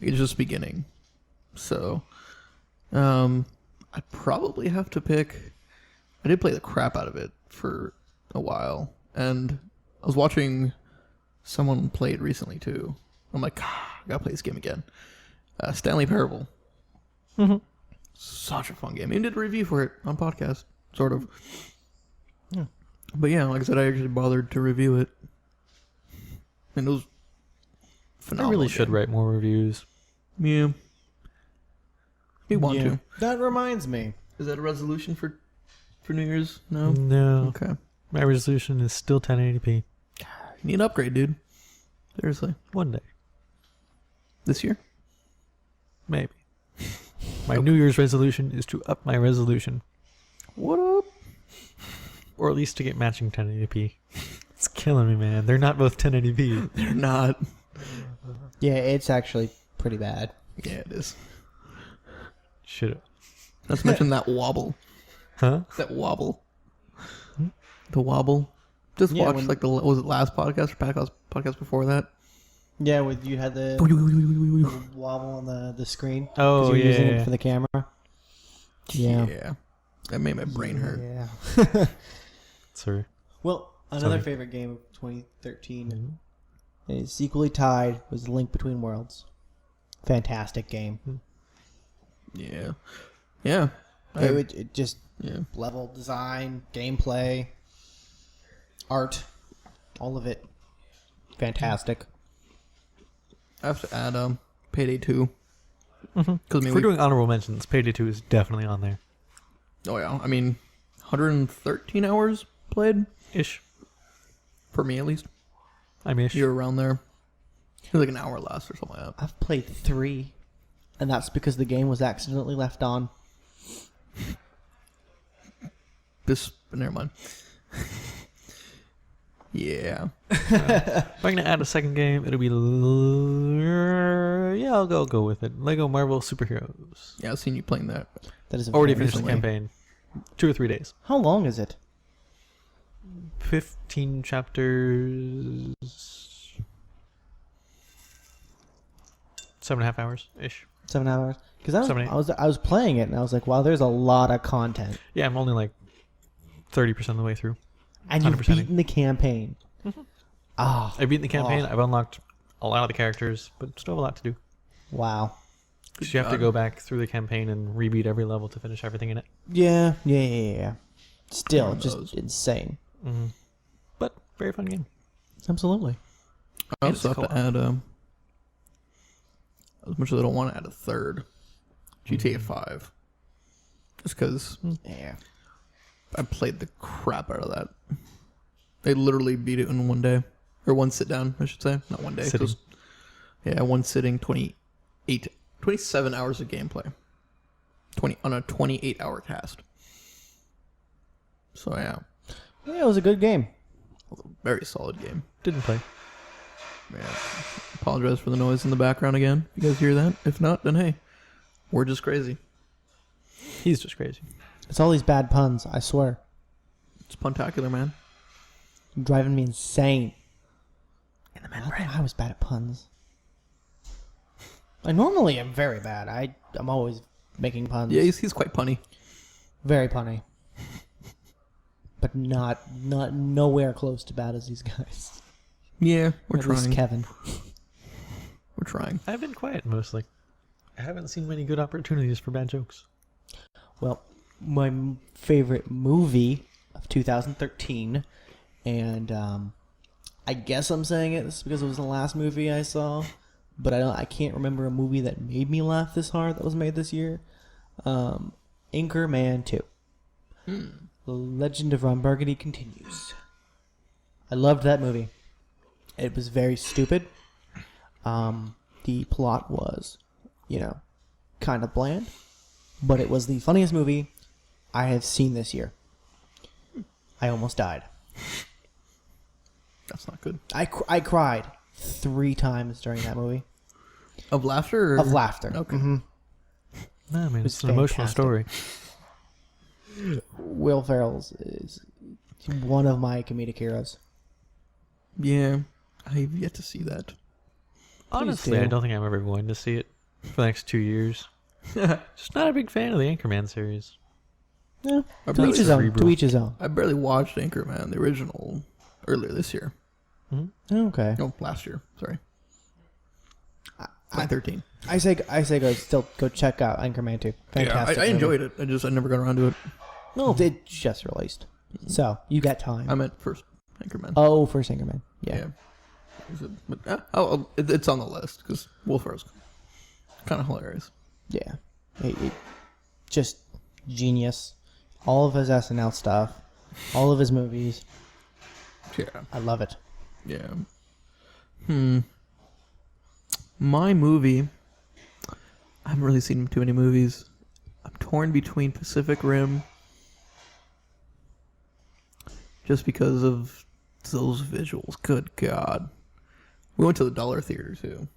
[SPEAKER 1] It's just beginning. So, I'd probably have to pick... I did play the crap out of it for a while, and I was watching someone play it recently, too. I'm like, I gotta play this game again. Stanley Parable.
[SPEAKER 2] Mhm.
[SPEAKER 1] Such a fun game. Even did a review for it on podcast, sort of. Yeah. But yeah, like I said, I actually bothered to review it. And it was
[SPEAKER 2] I
[SPEAKER 1] phenomenal.
[SPEAKER 2] really should write more reviews.
[SPEAKER 1] Yeah. We want to.
[SPEAKER 3] That reminds me.
[SPEAKER 1] Is that a resolution for New Year's? No?
[SPEAKER 2] No.
[SPEAKER 1] Okay.
[SPEAKER 2] My resolution is still 1080p.
[SPEAKER 1] You need an upgrade, dude. Seriously.
[SPEAKER 2] One day.
[SPEAKER 1] This year?
[SPEAKER 2] Maybe. My New Year's resolution is to up my resolution.
[SPEAKER 1] What up?
[SPEAKER 2] Or at least to get matching 1080p. It's killing me, man. They're not both 1080p.
[SPEAKER 1] They're not.
[SPEAKER 3] Yeah, it's actually pretty bad.
[SPEAKER 1] Yeah, it is.
[SPEAKER 2] Should
[SPEAKER 1] Let's mention that wobble.
[SPEAKER 2] Huh?
[SPEAKER 1] That wobble. The wobble. Just
[SPEAKER 3] Yeah,
[SPEAKER 1] watched
[SPEAKER 3] when-
[SPEAKER 1] like was it last podcast or podcast before that?
[SPEAKER 3] Yeah, with you had the wobble on the screen.
[SPEAKER 2] Oh,
[SPEAKER 3] you're using
[SPEAKER 2] yeah.
[SPEAKER 3] it for the camera. Yeah.
[SPEAKER 1] Yeah. That made my brain hurt.
[SPEAKER 3] Yeah.
[SPEAKER 2] Sorry.
[SPEAKER 3] Well, another
[SPEAKER 2] Sorry.
[SPEAKER 3] favorite game of 2013 is equally tied was Link Between Worlds. Fantastic game.
[SPEAKER 1] Yeah. Yeah.
[SPEAKER 3] It just
[SPEAKER 1] Yeah.
[SPEAKER 3] level design, gameplay, art, all of it. Fantastic.
[SPEAKER 1] I have to add Payday 2.
[SPEAKER 2] Mm-hmm.
[SPEAKER 1] Because
[SPEAKER 2] If we're doing honorable mentions, Payday 2 is definitely on there.
[SPEAKER 1] oh yeah, I mean, 113 hours played
[SPEAKER 2] Ish.
[SPEAKER 1] for me at least.
[SPEAKER 2] I'm ish.
[SPEAKER 1] You're around there. It was like an hour less or something like that.
[SPEAKER 3] I've played 3, and that's because the game was accidentally left on.
[SPEAKER 1] Never mind. Yeah.
[SPEAKER 2] If I'm gonna add a second game, it'll be yeah, I'll go with it. Lego Marvel Superheroes.
[SPEAKER 1] Yeah, I've seen you playing that.
[SPEAKER 3] That is
[SPEAKER 2] Already
[SPEAKER 3] very
[SPEAKER 2] finished the
[SPEAKER 1] recently.
[SPEAKER 2] campaign. 2 or 3 days.
[SPEAKER 3] How long is it?
[SPEAKER 2] 15 chapters. 7.5 hours ish.
[SPEAKER 3] 7 hours? Because
[SPEAKER 2] 7, 8.
[SPEAKER 3] I was playing it and I was like, wow, there's a lot of content.
[SPEAKER 2] Yeah, I'm only like 30% of the way through.
[SPEAKER 3] And you've
[SPEAKER 2] 100%.
[SPEAKER 3] beaten the campaign. Oh,
[SPEAKER 2] I've beaten the campaign.
[SPEAKER 3] Oh.
[SPEAKER 2] I've unlocked a lot of the characters, but still have a lot to do.
[SPEAKER 3] wow.
[SPEAKER 2] Because you have to go back through the campaign and rebeat every level to finish everything in it.
[SPEAKER 3] Yeah. Still,
[SPEAKER 1] One of
[SPEAKER 3] just
[SPEAKER 1] those.
[SPEAKER 3] insane.
[SPEAKER 2] Mm-hmm. But very fun game.
[SPEAKER 3] Absolutely.
[SPEAKER 1] I
[SPEAKER 2] And
[SPEAKER 1] also
[SPEAKER 2] it's
[SPEAKER 1] have to add as much as I don't want to add a third, GTA 5. Just because
[SPEAKER 3] Yeah.
[SPEAKER 1] I played the crap out of that. They literally beat it in one day. Or one sit down, I should say. Not one day.
[SPEAKER 2] Sitting.
[SPEAKER 1] Yeah, one sitting, 27 hours of gameplay. 20 on a 28-hour cast. So yeah,
[SPEAKER 3] Yeah, it was a good game.
[SPEAKER 1] very solid game.
[SPEAKER 2] Didn't play.
[SPEAKER 1] Yeah. Apologize for the noise in the background again. You guys hear that? If not, then hey, we're just crazy.
[SPEAKER 2] He's just crazy.
[SPEAKER 3] It's all these bad puns, I swear.
[SPEAKER 1] It's puntacular, man.
[SPEAKER 3] You're driving me insane.
[SPEAKER 1] In the
[SPEAKER 3] I was bad at puns. I normally am very bad. I'm always making puns.
[SPEAKER 1] Yeah, he's quite punny.
[SPEAKER 3] Very punny. But not nowhere close to bad as these guys.
[SPEAKER 1] Yeah, we're
[SPEAKER 3] At least
[SPEAKER 1] trying.
[SPEAKER 3] Kevin.
[SPEAKER 1] We're trying.
[SPEAKER 2] I've been quiet mostly. I haven't seen many good opportunities for bad jokes.
[SPEAKER 3] Well, my favorite movie of 2013, and I guess I'm saying it because it was the last movie I saw, but I can't remember a movie that made me laugh this hard that was made this year. Anchorman 2. The Legend of Ron Burgundy continues. I loved that movie. It was very stupid. The plot was, kind of bland, but it was the funniest movie I have seen this year. I almost died.
[SPEAKER 1] That's not good.
[SPEAKER 3] I cried 3 times during that movie
[SPEAKER 1] Of laughter? Or?
[SPEAKER 3] of laughter.
[SPEAKER 1] Okay.
[SPEAKER 3] Mm-hmm.
[SPEAKER 2] No, man,
[SPEAKER 3] was
[SPEAKER 2] it's an emotional
[SPEAKER 3] fantastic.
[SPEAKER 2] story.
[SPEAKER 3] Will Ferrell's is one of my comedic heroes.
[SPEAKER 1] Yeah, I've yet to see that.
[SPEAKER 2] Honestly,
[SPEAKER 3] do.
[SPEAKER 2] I don't think I'm ever going to see it for the next 2 years. Just not a big fan of the Anchorman series.
[SPEAKER 3] Yeah,
[SPEAKER 1] I
[SPEAKER 3] to each his own.
[SPEAKER 2] cerebral.
[SPEAKER 3] To each his own.
[SPEAKER 1] I barely watched Anchorman, the original, earlier this year.
[SPEAKER 3] Okay.
[SPEAKER 1] No, last year. Sorry.
[SPEAKER 3] I-
[SPEAKER 1] 2013.
[SPEAKER 3] I say go check out Anchorman 2. Fantastic.
[SPEAKER 1] Yeah, I enjoyed it. I never got around to it.
[SPEAKER 3] No, it just released, so you got time.
[SPEAKER 1] I meant first Anchorman.
[SPEAKER 3] Oh, first Anchorman. Yeah.
[SPEAKER 1] But, it's on the list because Will Ferrell's kind of hilarious.
[SPEAKER 3] Yeah. It just genius. All of his SNL stuff, all of his movies.
[SPEAKER 1] Yeah.
[SPEAKER 3] I love it.
[SPEAKER 1] Yeah. My movie. I haven't really seen too many movies. I'm torn between Pacific Rim. Just because of those visuals. Good God. We went to the Dollar Theater too.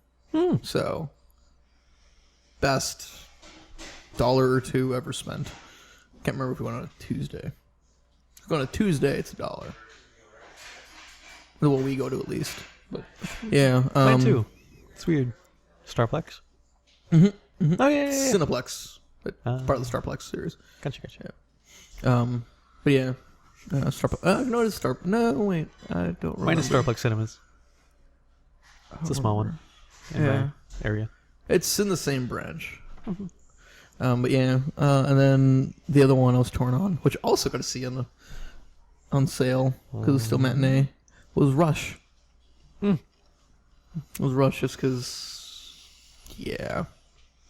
[SPEAKER 1] So, best $1 or $2 ever spent. Can't remember if we went on a Tuesday. If we go on a Tuesday, it's $1. The one we go to, at least. But yeah,
[SPEAKER 2] Mine too. It's weird. Starplex.
[SPEAKER 1] Mm-hmm,
[SPEAKER 2] Oh yeah.
[SPEAKER 1] Cineplex, but part of the Starplex series.
[SPEAKER 2] Gotcha.
[SPEAKER 1] But yeah, Starplex. No, it's Star. No, wait, I don't remember.
[SPEAKER 2] Mine is Starplex Cinemas. It's a small one. In my area.
[SPEAKER 1] It's in the same branch. But yeah, and then the other one I was torn on, which I also got to see on sale because it's still matinee, was Rush. It was Rush just because, yeah,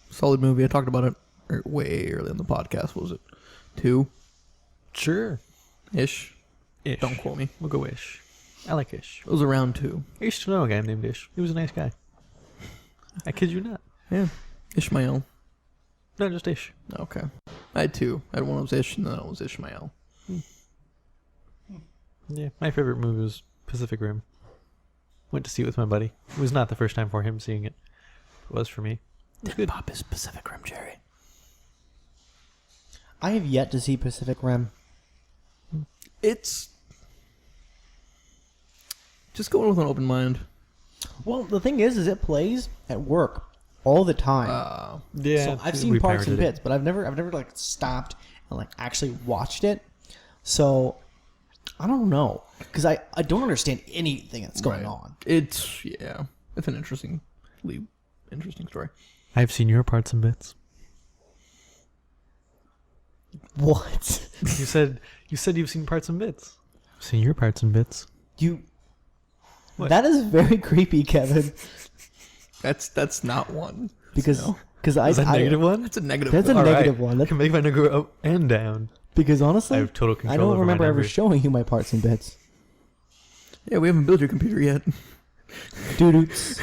[SPEAKER 1] solid movie. I talked about it way early in the podcast. What was it 2?
[SPEAKER 2] Sure.
[SPEAKER 1] Ish.
[SPEAKER 2] Ish.
[SPEAKER 1] Don't quote me.
[SPEAKER 2] We'll go Ish. I like Ish.
[SPEAKER 1] It was around 2.
[SPEAKER 2] I used to know a guy named Ish. He was a nice guy. I kid you not.
[SPEAKER 1] Yeah. Ishmael.
[SPEAKER 2] No, just Ish.
[SPEAKER 1] Okay. I had 2. I had one that was Ish and then it was Ishmael.
[SPEAKER 2] Yeah, my favorite movie was Pacific Rim. Went to see it with my buddy. It was not the first time for him seeing it. It was for me.
[SPEAKER 1] Didn't pop his Pacific Rim cherry.
[SPEAKER 3] I have yet to see Pacific Rim.
[SPEAKER 1] It's just going with an open mind.
[SPEAKER 3] Well, the thing is it plays at work all the time.
[SPEAKER 2] Yeah,
[SPEAKER 3] So I've seen parts and bits, but I've never like stopped and like actually watched it. So I don't know because I don't understand anything that's going on.
[SPEAKER 1] It's it's an interesting story.
[SPEAKER 2] I've seen your parts and bits.
[SPEAKER 3] What?
[SPEAKER 2] You said you've seen parts and bits. I've seen your parts and bits. What?
[SPEAKER 3] That is very creepy, Kevin.
[SPEAKER 1] That's not one.
[SPEAKER 3] Because
[SPEAKER 2] Is that a negative one?
[SPEAKER 1] That's a negative.
[SPEAKER 3] That's a
[SPEAKER 1] one.
[SPEAKER 3] negative one.
[SPEAKER 2] I can make my number go up and down.
[SPEAKER 3] Because honestly,
[SPEAKER 2] I have total control
[SPEAKER 3] I don't
[SPEAKER 2] over
[SPEAKER 3] remember
[SPEAKER 2] my
[SPEAKER 3] ever
[SPEAKER 2] numbers.
[SPEAKER 3] showing you my parts and bits.
[SPEAKER 1] Yeah, we haven't built your computer yet.
[SPEAKER 3] Doo-doots.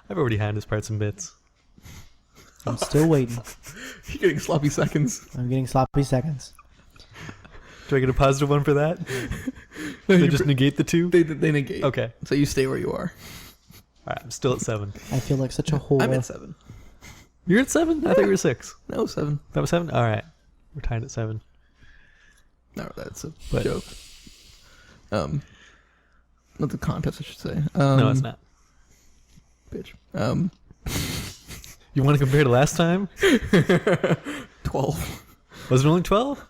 [SPEAKER 2] I've already had his parts and bits.
[SPEAKER 3] I'm still waiting.
[SPEAKER 1] You're getting sloppy seconds.
[SPEAKER 3] I'm getting sloppy seconds.
[SPEAKER 2] Do I get a positive one for that? They just negate the 2?
[SPEAKER 1] They negate.
[SPEAKER 2] Okay.
[SPEAKER 1] So you stay where you are.
[SPEAKER 2] Alright, I'm still at 7.
[SPEAKER 3] I feel like such a whore.
[SPEAKER 1] I'm at 7.
[SPEAKER 2] You're at 7? I thought you were 6.
[SPEAKER 1] No, 7.
[SPEAKER 2] That was 7? Alright. We're tied at 7.
[SPEAKER 1] No, that's a
[SPEAKER 2] But-
[SPEAKER 1] joke. Not the contest, I should say.
[SPEAKER 2] No, it's not.
[SPEAKER 1] Bitch.
[SPEAKER 2] You want to compare to last time?
[SPEAKER 1] 12.
[SPEAKER 2] Was it only 12?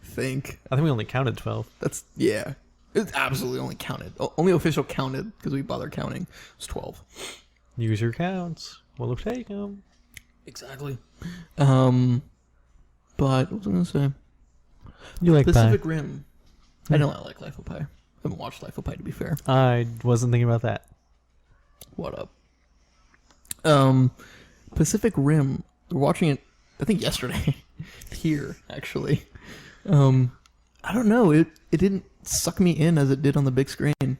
[SPEAKER 1] Think.
[SPEAKER 2] I think we only counted 12.
[SPEAKER 1] That's It's absolutely only counted. Only official counted because we bother counting. It's 12.
[SPEAKER 2] Use your counts. We'll take them.
[SPEAKER 1] Exactly. But what was I gonna say?
[SPEAKER 2] You like
[SPEAKER 1] Pacific Rim. I know I like Life of Pi. I haven't watched Life of Pi, to be fair.
[SPEAKER 2] I wasn't thinking about that.
[SPEAKER 1] What up? Pacific Rim. We're watching it, I think yesterday. Here, actually. I don't know. It didn't suck me in as it did on the big screen.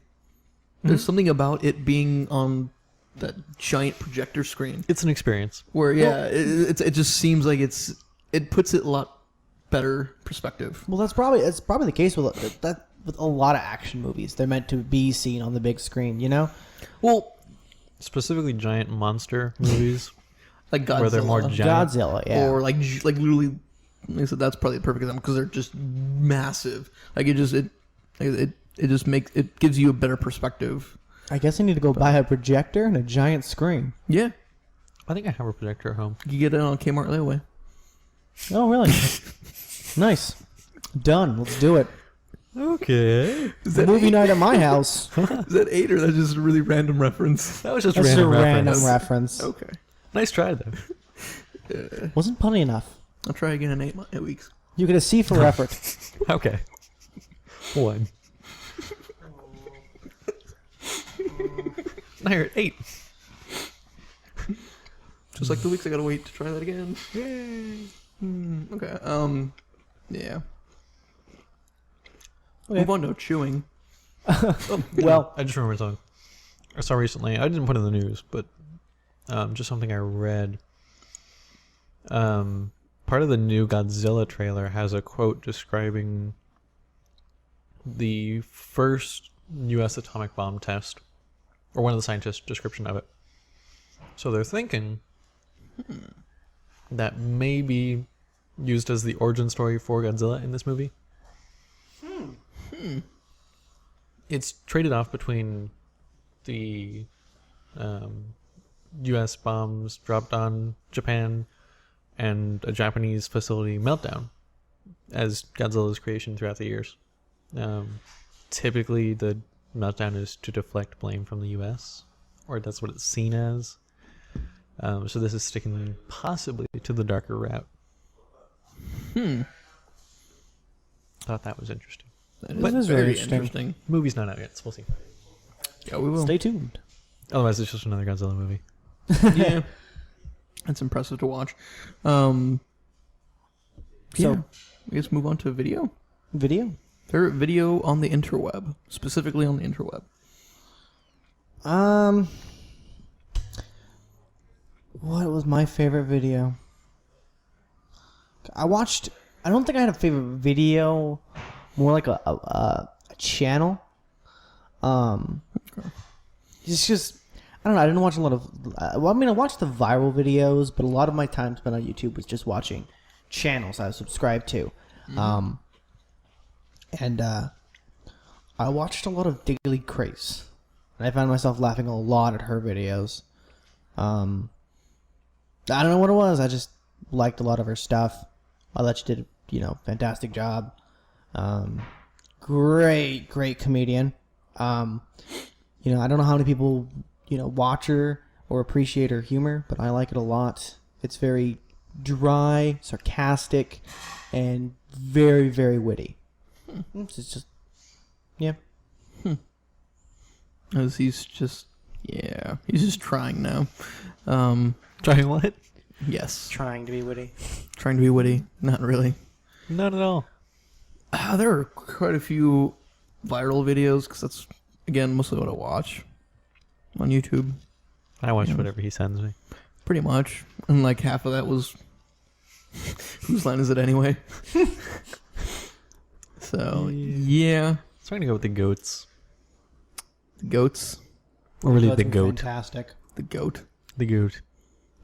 [SPEAKER 1] There's something about it being on that giant projector screen
[SPEAKER 2] It's an experience.
[SPEAKER 1] where it just seems like it puts it a lot better perspective.
[SPEAKER 3] Well, it's probably the case with a lot of action movies. They're meant to be seen on the big screen, you know?
[SPEAKER 1] Well,
[SPEAKER 2] Specifically giant monster movies.
[SPEAKER 1] like Godzilla,
[SPEAKER 2] Where they're more giant.
[SPEAKER 3] Godzilla, yeah.
[SPEAKER 1] or like literally. Like I said, that's probably the perfect example because they're just massive. Like it just makes it gives you a better perspective.
[SPEAKER 3] I guess I need to go buy a projector and a giant screen.
[SPEAKER 1] Yeah,
[SPEAKER 2] I think I have a projector at home.
[SPEAKER 1] you get it on Kmart layaway.
[SPEAKER 3] Oh, really? Nice. Done. Let's do it.
[SPEAKER 2] Okay.
[SPEAKER 1] Is that
[SPEAKER 3] Movie
[SPEAKER 1] 8?
[SPEAKER 3] night at my house.
[SPEAKER 1] Is that 8 or that's just a really random reference?
[SPEAKER 2] That was just
[SPEAKER 3] That's
[SPEAKER 2] random
[SPEAKER 3] a random
[SPEAKER 2] reference.
[SPEAKER 3] reference.
[SPEAKER 1] Okay,
[SPEAKER 2] Nice try, though.
[SPEAKER 3] Wasn't punny enough.
[SPEAKER 1] I'll try again in 8 weeks.
[SPEAKER 3] You get a C for effort.
[SPEAKER 2] Okay. 1. Now you're at 8.
[SPEAKER 1] Just like the weeks I gotta wait to try that again. Yay. Okay. Yeah.
[SPEAKER 3] Okay.
[SPEAKER 1] Move on to chewing.
[SPEAKER 3] Well,
[SPEAKER 2] I just remembered something I saw recently. I didn't put it in the news, but just something I read. Part of the new Godzilla trailer has a quote describing the first U.S. atomic bomb test, or one of the scientists' description of it. So they're thinking that may be used as the origin story for Godzilla in this movie. it's traded off between the U.S. bombs dropped on Japan and a Japanese facility meltdown as Godzilla's creation throughout the years. Typically, the meltdown is to deflect blame from the U.S., or that's what it's seen as. So this is sticking possibly to the darker route. Thought that was interesting.
[SPEAKER 1] That is very interesting.
[SPEAKER 2] Movie's not out yet, so we'll see.
[SPEAKER 1] Yeah, we will.
[SPEAKER 3] Stay tuned.
[SPEAKER 2] Otherwise, it's just another Godzilla movie.
[SPEAKER 1] Yeah. That's impressive to watch.
[SPEAKER 3] So-
[SPEAKER 1] I guess move on to video.
[SPEAKER 3] Video?
[SPEAKER 1] Favorite video on the interweb, specifically on the interweb.
[SPEAKER 3] What was my favorite video? I don't think I had a favorite video. More like a channel. It's just, I don't know. I didn't watch a lot of. I watched the viral videos, but a lot of my time spent on YouTube was just watching channels I was subscribed to. I watched a lot of Daily Craze, and I found myself laughing a lot at her videos. I don't know what it was. I just liked a lot of her stuff. I thought she did, fantastic job. Great comedian. I don't know how many people, watch her or appreciate her humor, but I like it a lot. It's very dry, sarcastic, and very, very witty. It's just, yeah.
[SPEAKER 1] As he's just trying now.
[SPEAKER 2] Trying what?
[SPEAKER 1] Yes.
[SPEAKER 3] Trying to be witty.
[SPEAKER 1] Trying to be witty. Not really.
[SPEAKER 2] Not at all.
[SPEAKER 1] There are quite a few viral videos, because that's, again, mostly what I watch on YouTube.
[SPEAKER 2] I watch whatever he sends me.
[SPEAKER 1] Pretty much. And like half of that was, whose line is it anyway? So, yeah.
[SPEAKER 2] So I'm going to go with the goats.
[SPEAKER 1] The goats.
[SPEAKER 2] Or really
[SPEAKER 3] That's
[SPEAKER 2] the goat.
[SPEAKER 3] Fantastic.
[SPEAKER 1] The goat.
[SPEAKER 2] The goat.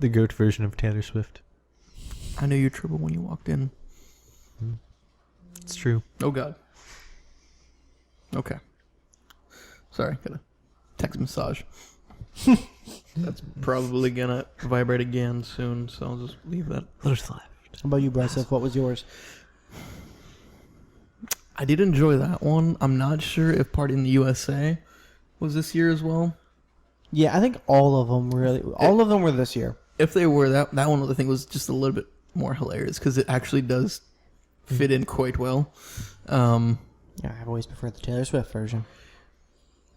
[SPEAKER 2] The goat version of Taylor Swift.
[SPEAKER 1] I knew you tripled when you walked in.
[SPEAKER 2] It's true.
[SPEAKER 1] Oh, God. Okay. Sorry, got a text massage. That's probably gonna vibrate again soon, so I'll just leave that.
[SPEAKER 2] There's left.
[SPEAKER 3] How about you, Bryce? What was yours?
[SPEAKER 1] I did enjoy that one. I'm not sure if Party in the USA was this year as well.
[SPEAKER 3] Yeah, I think all of them were this year.
[SPEAKER 1] If they were, that one I think was just a little bit more hilarious because it actually does fit in quite well.
[SPEAKER 3] Yeah, I've always preferred the Taylor Swift version.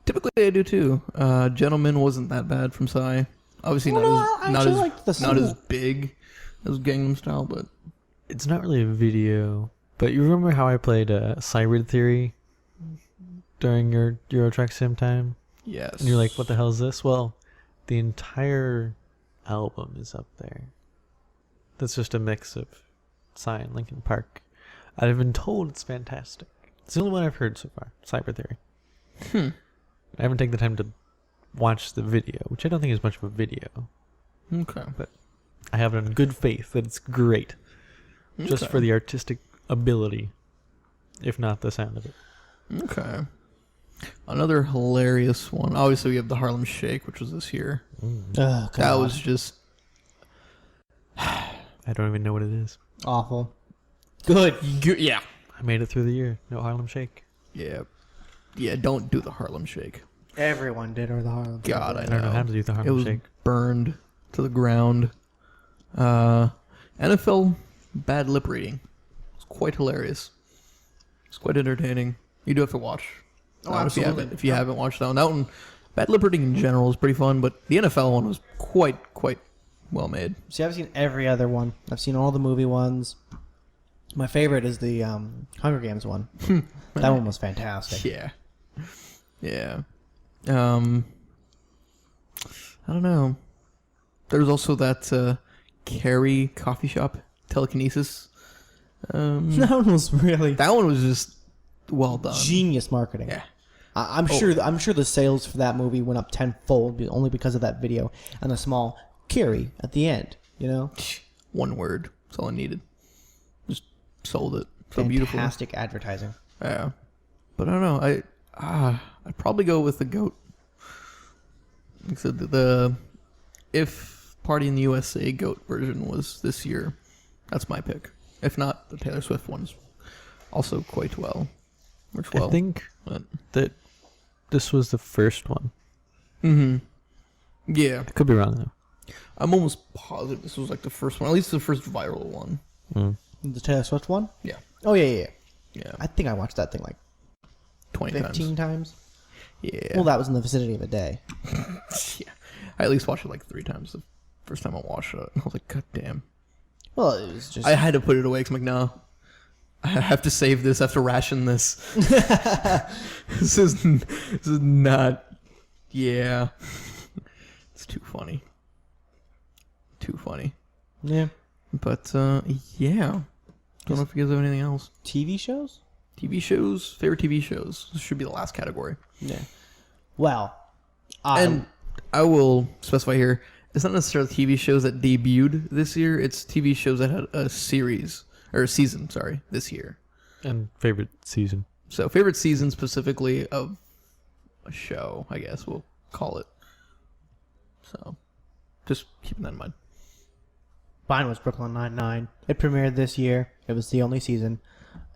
[SPEAKER 1] Typically, I do too. Gentleman wasn't that bad from Psy. Obviously, not as big as Gangnam Style, but
[SPEAKER 2] It's not really a video, but you remember how I played Cybrid Theory during your Eurotrack Sim time?
[SPEAKER 1] yes.
[SPEAKER 2] And you're like, what the hell is this? Well, the entire album is up there. That's just a mix of Psy and Linkin Park. I've been told it's fantastic. It's the only one I've heard so far, Cyber Theory. I haven't taken the time to watch the video, which I don't think is much of a video.
[SPEAKER 1] Okay.
[SPEAKER 2] But I have it in good faith that it's great. Just for the artistic ability, if not the sound of it.
[SPEAKER 1] Okay. Another hilarious one. Obviously, we have the Harlem Shake, which was this year.
[SPEAKER 3] Oh,
[SPEAKER 1] That was just
[SPEAKER 2] I don't even know what it is.
[SPEAKER 3] awful. Good.
[SPEAKER 1] yeah.
[SPEAKER 2] I made it through the year. No Harlem Shake.
[SPEAKER 1] Yeah. Yeah, don't do the Harlem Shake.
[SPEAKER 3] Everyone did, or the Harlem.
[SPEAKER 1] God, I
[SPEAKER 2] I don't know how to do the
[SPEAKER 1] It
[SPEAKER 2] Harlem
[SPEAKER 1] was
[SPEAKER 2] Shake.
[SPEAKER 1] burned to the ground. NFL bad lip reading. It's quite hilarious. It's quite entertaining. You do have to watch.
[SPEAKER 3] Oh,
[SPEAKER 1] that
[SPEAKER 3] absolutely.
[SPEAKER 1] If you haven't watched that one. That one, bad lip reading in general is pretty fun, but the NFL one was quite well made.
[SPEAKER 3] See, I've seen every other one. I've seen all the movie ones. My favorite is the Hunger Games one. That one was fantastic.
[SPEAKER 1] Yeah. Yeah. I don't know. There's also that Carrie coffee shop telekinesis.
[SPEAKER 3] That one was really
[SPEAKER 1] That one was just well done.
[SPEAKER 3] genius marketing.
[SPEAKER 1] Yeah.
[SPEAKER 3] I'm sure the sales for that movie went up tenfold only because of that video and a small Carrie at the end.
[SPEAKER 1] One word. That's all I needed. Just sold it. So beautiful.
[SPEAKER 3] Fantastic advertising.
[SPEAKER 1] Yeah. But I don't know. I'd probably go with the GOAT. Like I said, the if Party in the USA GOAT version was this year, that's my pick. If not, the Taylor Swift one's also quite well. Works well.
[SPEAKER 2] I think that this was the first one.
[SPEAKER 1] Yeah.
[SPEAKER 2] I could be wrong though.
[SPEAKER 1] I'm almost positive this was like the first one, at least the first viral one.
[SPEAKER 3] The Taylor Swift one?
[SPEAKER 1] Yeah.
[SPEAKER 3] Oh, yeah.
[SPEAKER 1] Yeah.
[SPEAKER 3] I think I watched that thing like
[SPEAKER 1] 20
[SPEAKER 3] 15 times.
[SPEAKER 1] Yeah.
[SPEAKER 3] Well, that was in the vicinity of a day.
[SPEAKER 1] Yeah. I at least watched it like 3 times the first time I watched it. I was like, God damn.
[SPEAKER 3] Well, it was just...
[SPEAKER 1] I had to put it away because I'm like, no. I have to save this. I have to ration this. This is not... Yeah. It's too funny. Too funny.
[SPEAKER 3] Yeah.
[SPEAKER 1] But, yeah. Don't know if you guys have anything else.
[SPEAKER 3] TV shows?
[SPEAKER 1] TV shows? Favorite TV shows. This should be the last category.
[SPEAKER 3] Yeah. Well,
[SPEAKER 1] And I will specify here, it's not necessarily TV shows that debuted this year. It's TV shows that had a series, or a season, sorry, this year.
[SPEAKER 2] And favorite season.
[SPEAKER 1] So favorite season specifically of a show, I guess we'll call it. So just keeping that in mind.
[SPEAKER 3] mine was Brooklyn Nine-Nine. It premiered this year. It was the only season.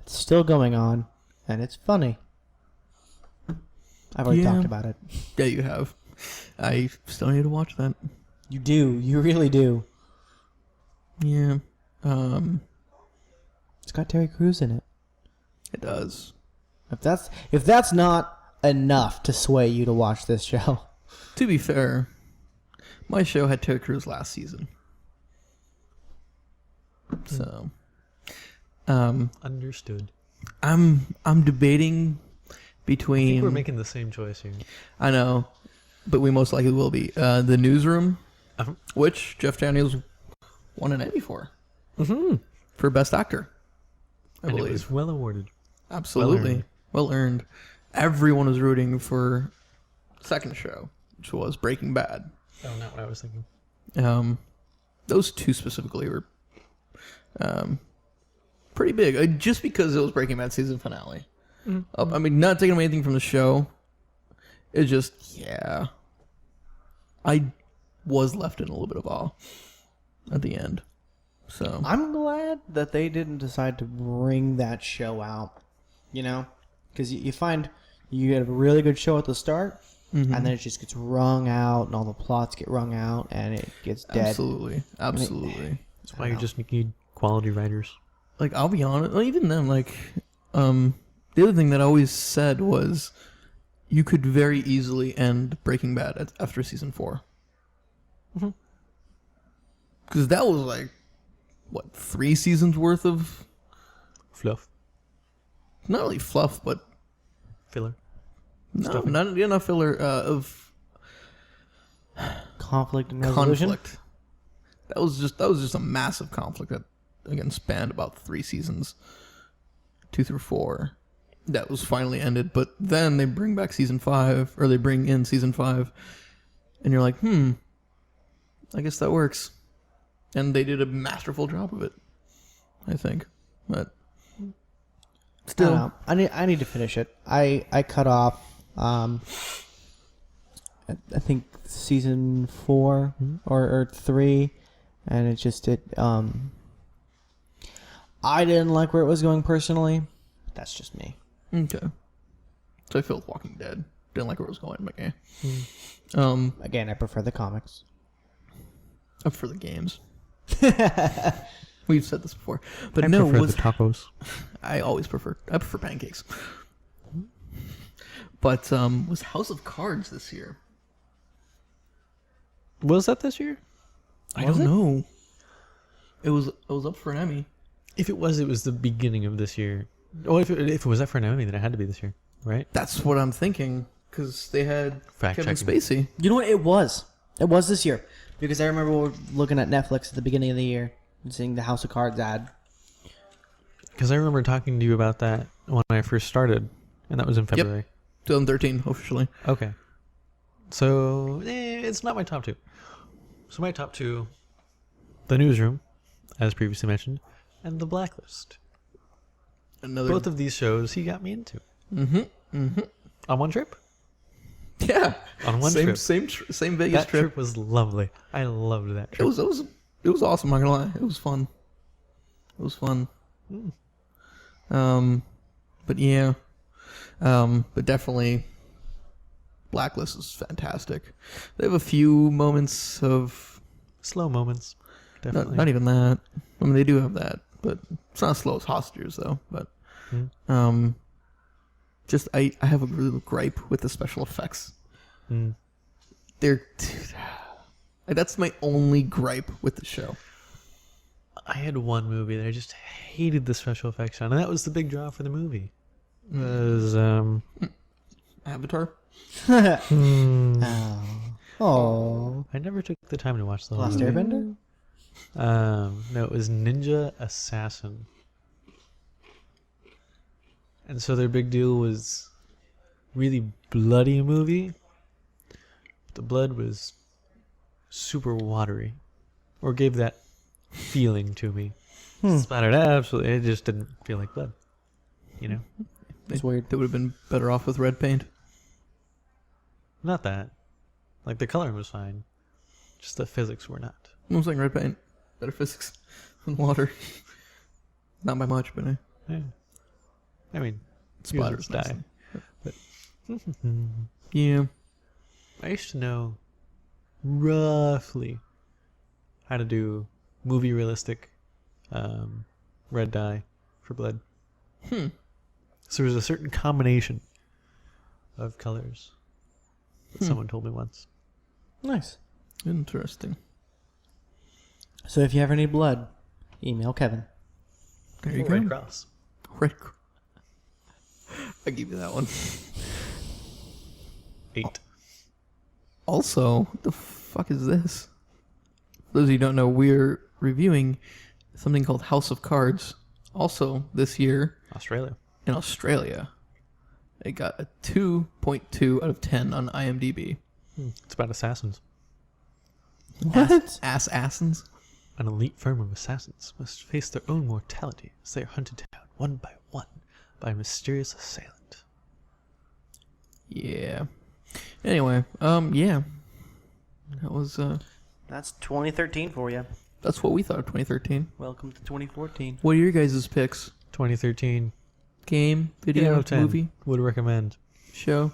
[SPEAKER 3] It's still going on, and it's funny. I've already talked about it.
[SPEAKER 1] Yeah, you have. I still need to watch that.
[SPEAKER 3] You do. You really do.
[SPEAKER 1] Yeah.
[SPEAKER 3] It's got Terry Crews in it.
[SPEAKER 1] It does.
[SPEAKER 3] If that's not enough to sway you to watch this show.
[SPEAKER 1] To be fair, my show had Terry Crews last season. So,
[SPEAKER 2] Understood.
[SPEAKER 1] I'm debating
[SPEAKER 2] I
[SPEAKER 1] between.
[SPEAKER 2] think we're making the same choice here.
[SPEAKER 1] I know, but we most likely will be. The Newsroom,
[SPEAKER 2] Uh-huh.
[SPEAKER 1] which Jeff Daniels won an Emmy for for Best Actor. I
[SPEAKER 2] And
[SPEAKER 1] believe
[SPEAKER 2] it was well awarded.
[SPEAKER 1] absolutely well earned. Everyone was rooting for the second show, which was Breaking Bad.
[SPEAKER 2] Oh, not what I was thinking.
[SPEAKER 1] Those two specifically were pretty big, just because it was Breaking Bad season finale. I mean, not taking away anything from the show. It just, yeah. I was left in a little bit of awe at the end. So
[SPEAKER 3] I'm glad that they didn't decide to bring that show out. You know? Because you find you get a really good show at the start, and then it just gets wrung out, and all the plots get wrung out, and it gets dead.
[SPEAKER 1] absolutely.
[SPEAKER 2] That's why you just need quality writers.
[SPEAKER 1] Like, I'll be honest, well, even then, like, the other thing that I always said was you could very easily end Breaking Bad after season 4. Because that was like, what, 3 seasons worth of,
[SPEAKER 2] Fluff.
[SPEAKER 1] not really fluff, but
[SPEAKER 2] Filler.
[SPEAKER 1] no,
[SPEAKER 2] Stuffing.
[SPEAKER 1] not enough filler of
[SPEAKER 3] Conflict and resolution.
[SPEAKER 1] conflict. That was just a massive conflict that, again, spanned about 3 seasons, 2 through 4. That was finally ended, but then they bring back season 5, or they bring in season 5, and you're like, I guess that works. And they did a masterful job of it, I think. But still,
[SPEAKER 3] I need to finish it. I cut off. I think season 4 or 3, and it just I didn't like where it was going personally. That's just me.
[SPEAKER 1] okay. So I feel with Walking Dead. Didn't like where it was going, but yeah.
[SPEAKER 3] Again, I prefer the comics.
[SPEAKER 1] Up for the games. We've said this before, but
[SPEAKER 2] I
[SPEAKER 1] no,
[SPEAKER 2] prefer the tacos.
[SPEAKER 1] I prefer pancakes. But was House of Cards this year?
[SPEAKER 2] Was that this year?
[SPEAKER 1] I don't know. It was up for an Emmy.
[SPEAKER 2] If it was the beginning of this year. Oh, if it was up for an Emmy, then it had to be this year, right?
[SPEAKER 1] That's what I'm thinking, because they had
[SPEAKER 2] Fact
[SPEAKER 1] Kevin
[SPEAKER 2] checking.
[SPEAKER 1] Spacey.
[SPEAKER 3] You know what? It was this year, because I remember we were looking at Netflix at the beginning of the year and seeing the House of Cards ad.
[SPEAKER 2] Because I remember talking to you about that when I first started, and that was in February.
[SPEAKER 1] 2013 officially.
[SPEAKER 2] Okay. So, it's not my top 2. So my top 2, The Newsroom, as previously mentioned, and The Blacklist.
[SPEAKER 1] Another.
[SPEAKER 2] Both of these shows he got me into. On one trip?
[SPEAKER 1] Yeah.
[SPEAKER 2] On one
[SPEAKER 1] same,
[SPEAKER 2] trip.
[SPEAKER 1] Same Vegas
[SPEAKER 2] That trip was lovely. I loved that
[SPEAKER 1] It
[SPEAKER 2] trip.
[SPEAKER 1] was awesome. I'm not gonna lie. It was fun. But yeah, but definitely, Blacklist is fantastic. They have a few moments of
[SPEAKER 2] Slow moments. Definitely.
[SPEAKER 1] not even that. I mean, they do have that, but it's not as slow as Hostages though. But just I have a real gripe with the special effects. They're that's my only gripe with the show.
[SPEAKER 2] I had one movie that I just hated the special effects on, and that was the big draw for the movie. It was
[SPEAKER 1] Avatar.
[SPEAKER 3] Oh.
[SPEAKER 2] I never took the time to watch the whole
[SPEAKER 3] Lost
[SPEAKER 2] movie.
[SPEAKER 3] Airbender?
[SPEAKER 2] No, it was Ninja Assassin. And so their big deal was really bloody movie. The blood was super watery, or gave that feeling to me. Splattered absolutely. It just didn't feel like blood. You know?
[SPEAKER 3] It's weird.
[SPEAKER 1] They would have been better off with red paint.
[SPEAKER 2] Not that. Like the coloring was fine. Just the physics were not.
[SPEAKER 1] I was like red paint, better physics than water. Not by much, but
[SPEAKER 2] Yeah. I mean,
[SPEAKER 1] splatters
[SPEAKER 2] users die.
[SPEAKER 1] nicely. Yeah.
[SPEAKER 2] I used to know roughly how to do movie realistic red dye for blood. So there's a certain combination of colors that someone told me once.
[SPEAKER 3] Nice.
[SPEAKER 1] Interesting.
[SPEAKER 3] So if you ever need blood, email Kevin.
[SPEAKER 1] There you
[SPEAKER 2] Red
[SPEAKER 1] go.
[SPEAKER 2] Cross.
[SPEAKER 1] Red. I give you that one.
[SPEAKER 2] 8.
[SPEAKER 1] Also, what the fuck is this? For those of you who don't know, we're reviewing something called House of Cards. Also, this year
[SPEAKER 2] Australia.
[SPEAKER 1] in Australia, it got a 2.2 out of 10 on IMDb.
[SPEAKER 2] It's about assassins.
[SPEAKER 3] What?
[SPEAKER 1] Assassins?
[SPEAKER 2] An elite firm of assassins must face their own mortality as they are hunted down one by one by a mysterious assailant.
[SPEAKER 1] Yeah. Anyway, yeah. That was,
[SPEAKER 3] That's 2013 for you.
[SPEAKER 1] that's what we thought of 2013.
[SPEAKER 3] Welcome to 2014.
[SPEAKER 1] What are your guys' picks?
[SPEAKER 2] 2013.
[SPEAKER 1] Game,
[SPEAKER 2] 8
[SPEAKER 1] video,
[SPEAKER 2] out of 10.
[SPEAKER 1] movie,
[SPEAKER 2] Would recommend.
[SPEAKER 1] show?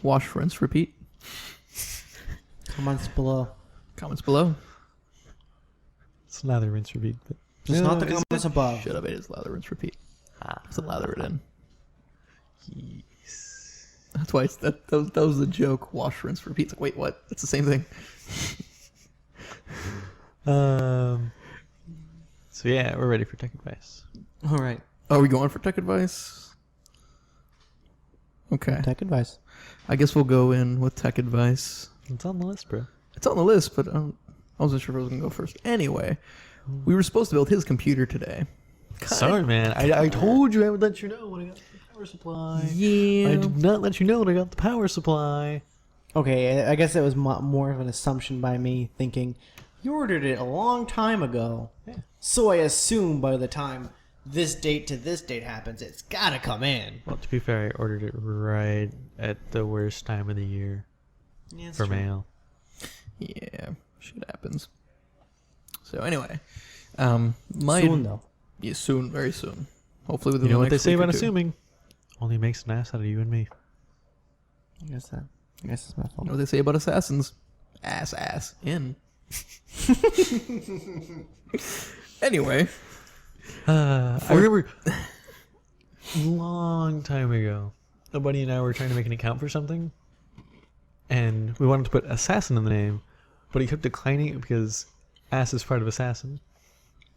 [SPEAKER 1] Wash, rinse, repeat?
[SPEAKER 3] Comments below.
[SPEAKER 1] Comments below.
[SPEAKER 2] It's lather, rinse, repeat. But
[SPEAKER 3] It's not the comments above.
[SPEAKER 1] Shut up, it is lather, rinse, repeat. It's a lather it in. That's why that was the joke. Wash, rinse, repeat. It's like, wait, what? It's the same thing.
[SPEAKER 2] So yeah, we're ready for tech advice.
[SPEAKER 3] All right.
[SPEAKER 1] Are we going for tech advice? Okay.
[SPEAKER 3] Tech advice.
[SPEAKER 1] I guess we'll go in with tech advice.
[SPEAKER 2] It's on the list, bro.
[SPEAKER 1] It's on the list, but I wasn't sure if I was going to go first. Anyway, we were supposed to build his computer today.
[SPEAKER 2] Sorry, man. I told you I would let you know when I got the power supply.
[SPEAKER 1] Yeah.
[SPEAKER 2] I did not let you know when I got the power supply.
[SPEAKER 3] Okay, I guess it was more of an assumption by me thinking you ordered it a long time ago.
[SPEAKER 2] Yeah.
[SPEAKER 3] So I assume by the time this date to this date happens, it's got to come in.
[SPEAKER 2] Well, to be fair, I ordered it right at the worst time of the year
[SPEAKER 3] Yeah,
[SPEAKER 2] for mail.
[SPEAKER 1] Yeah, shit happens. So anyway, my
[SPEAKER 3] Soon, though.
[SPEAKER 1] Yeah, soon, very soon. Hopefully within
[SPEAKER 2] You know
[SPEAKER 1] the
[SPEAKER 2] what they
[SPEAKER 1] next
[SPEAKER 2] say
[SPEAKER 1] week or
[SPEAKER 2] about
[SPEAKER 1] two.
[SPEAKER 2] assuming? Only makes an ass out of you and me.
[SPEAKER 3] I guess it's my
[SPEAKER 1] You
[SPEAKER 3] fault.
[SPEAKER 1] know what they say about assassins? Ass in. Anyway,
[SPEAKER 2] I remember a long time ago, a buddy and I were trying to make an account for something, and we wanted to put assassin in the name, but he kept declining it because ass is part of assassin.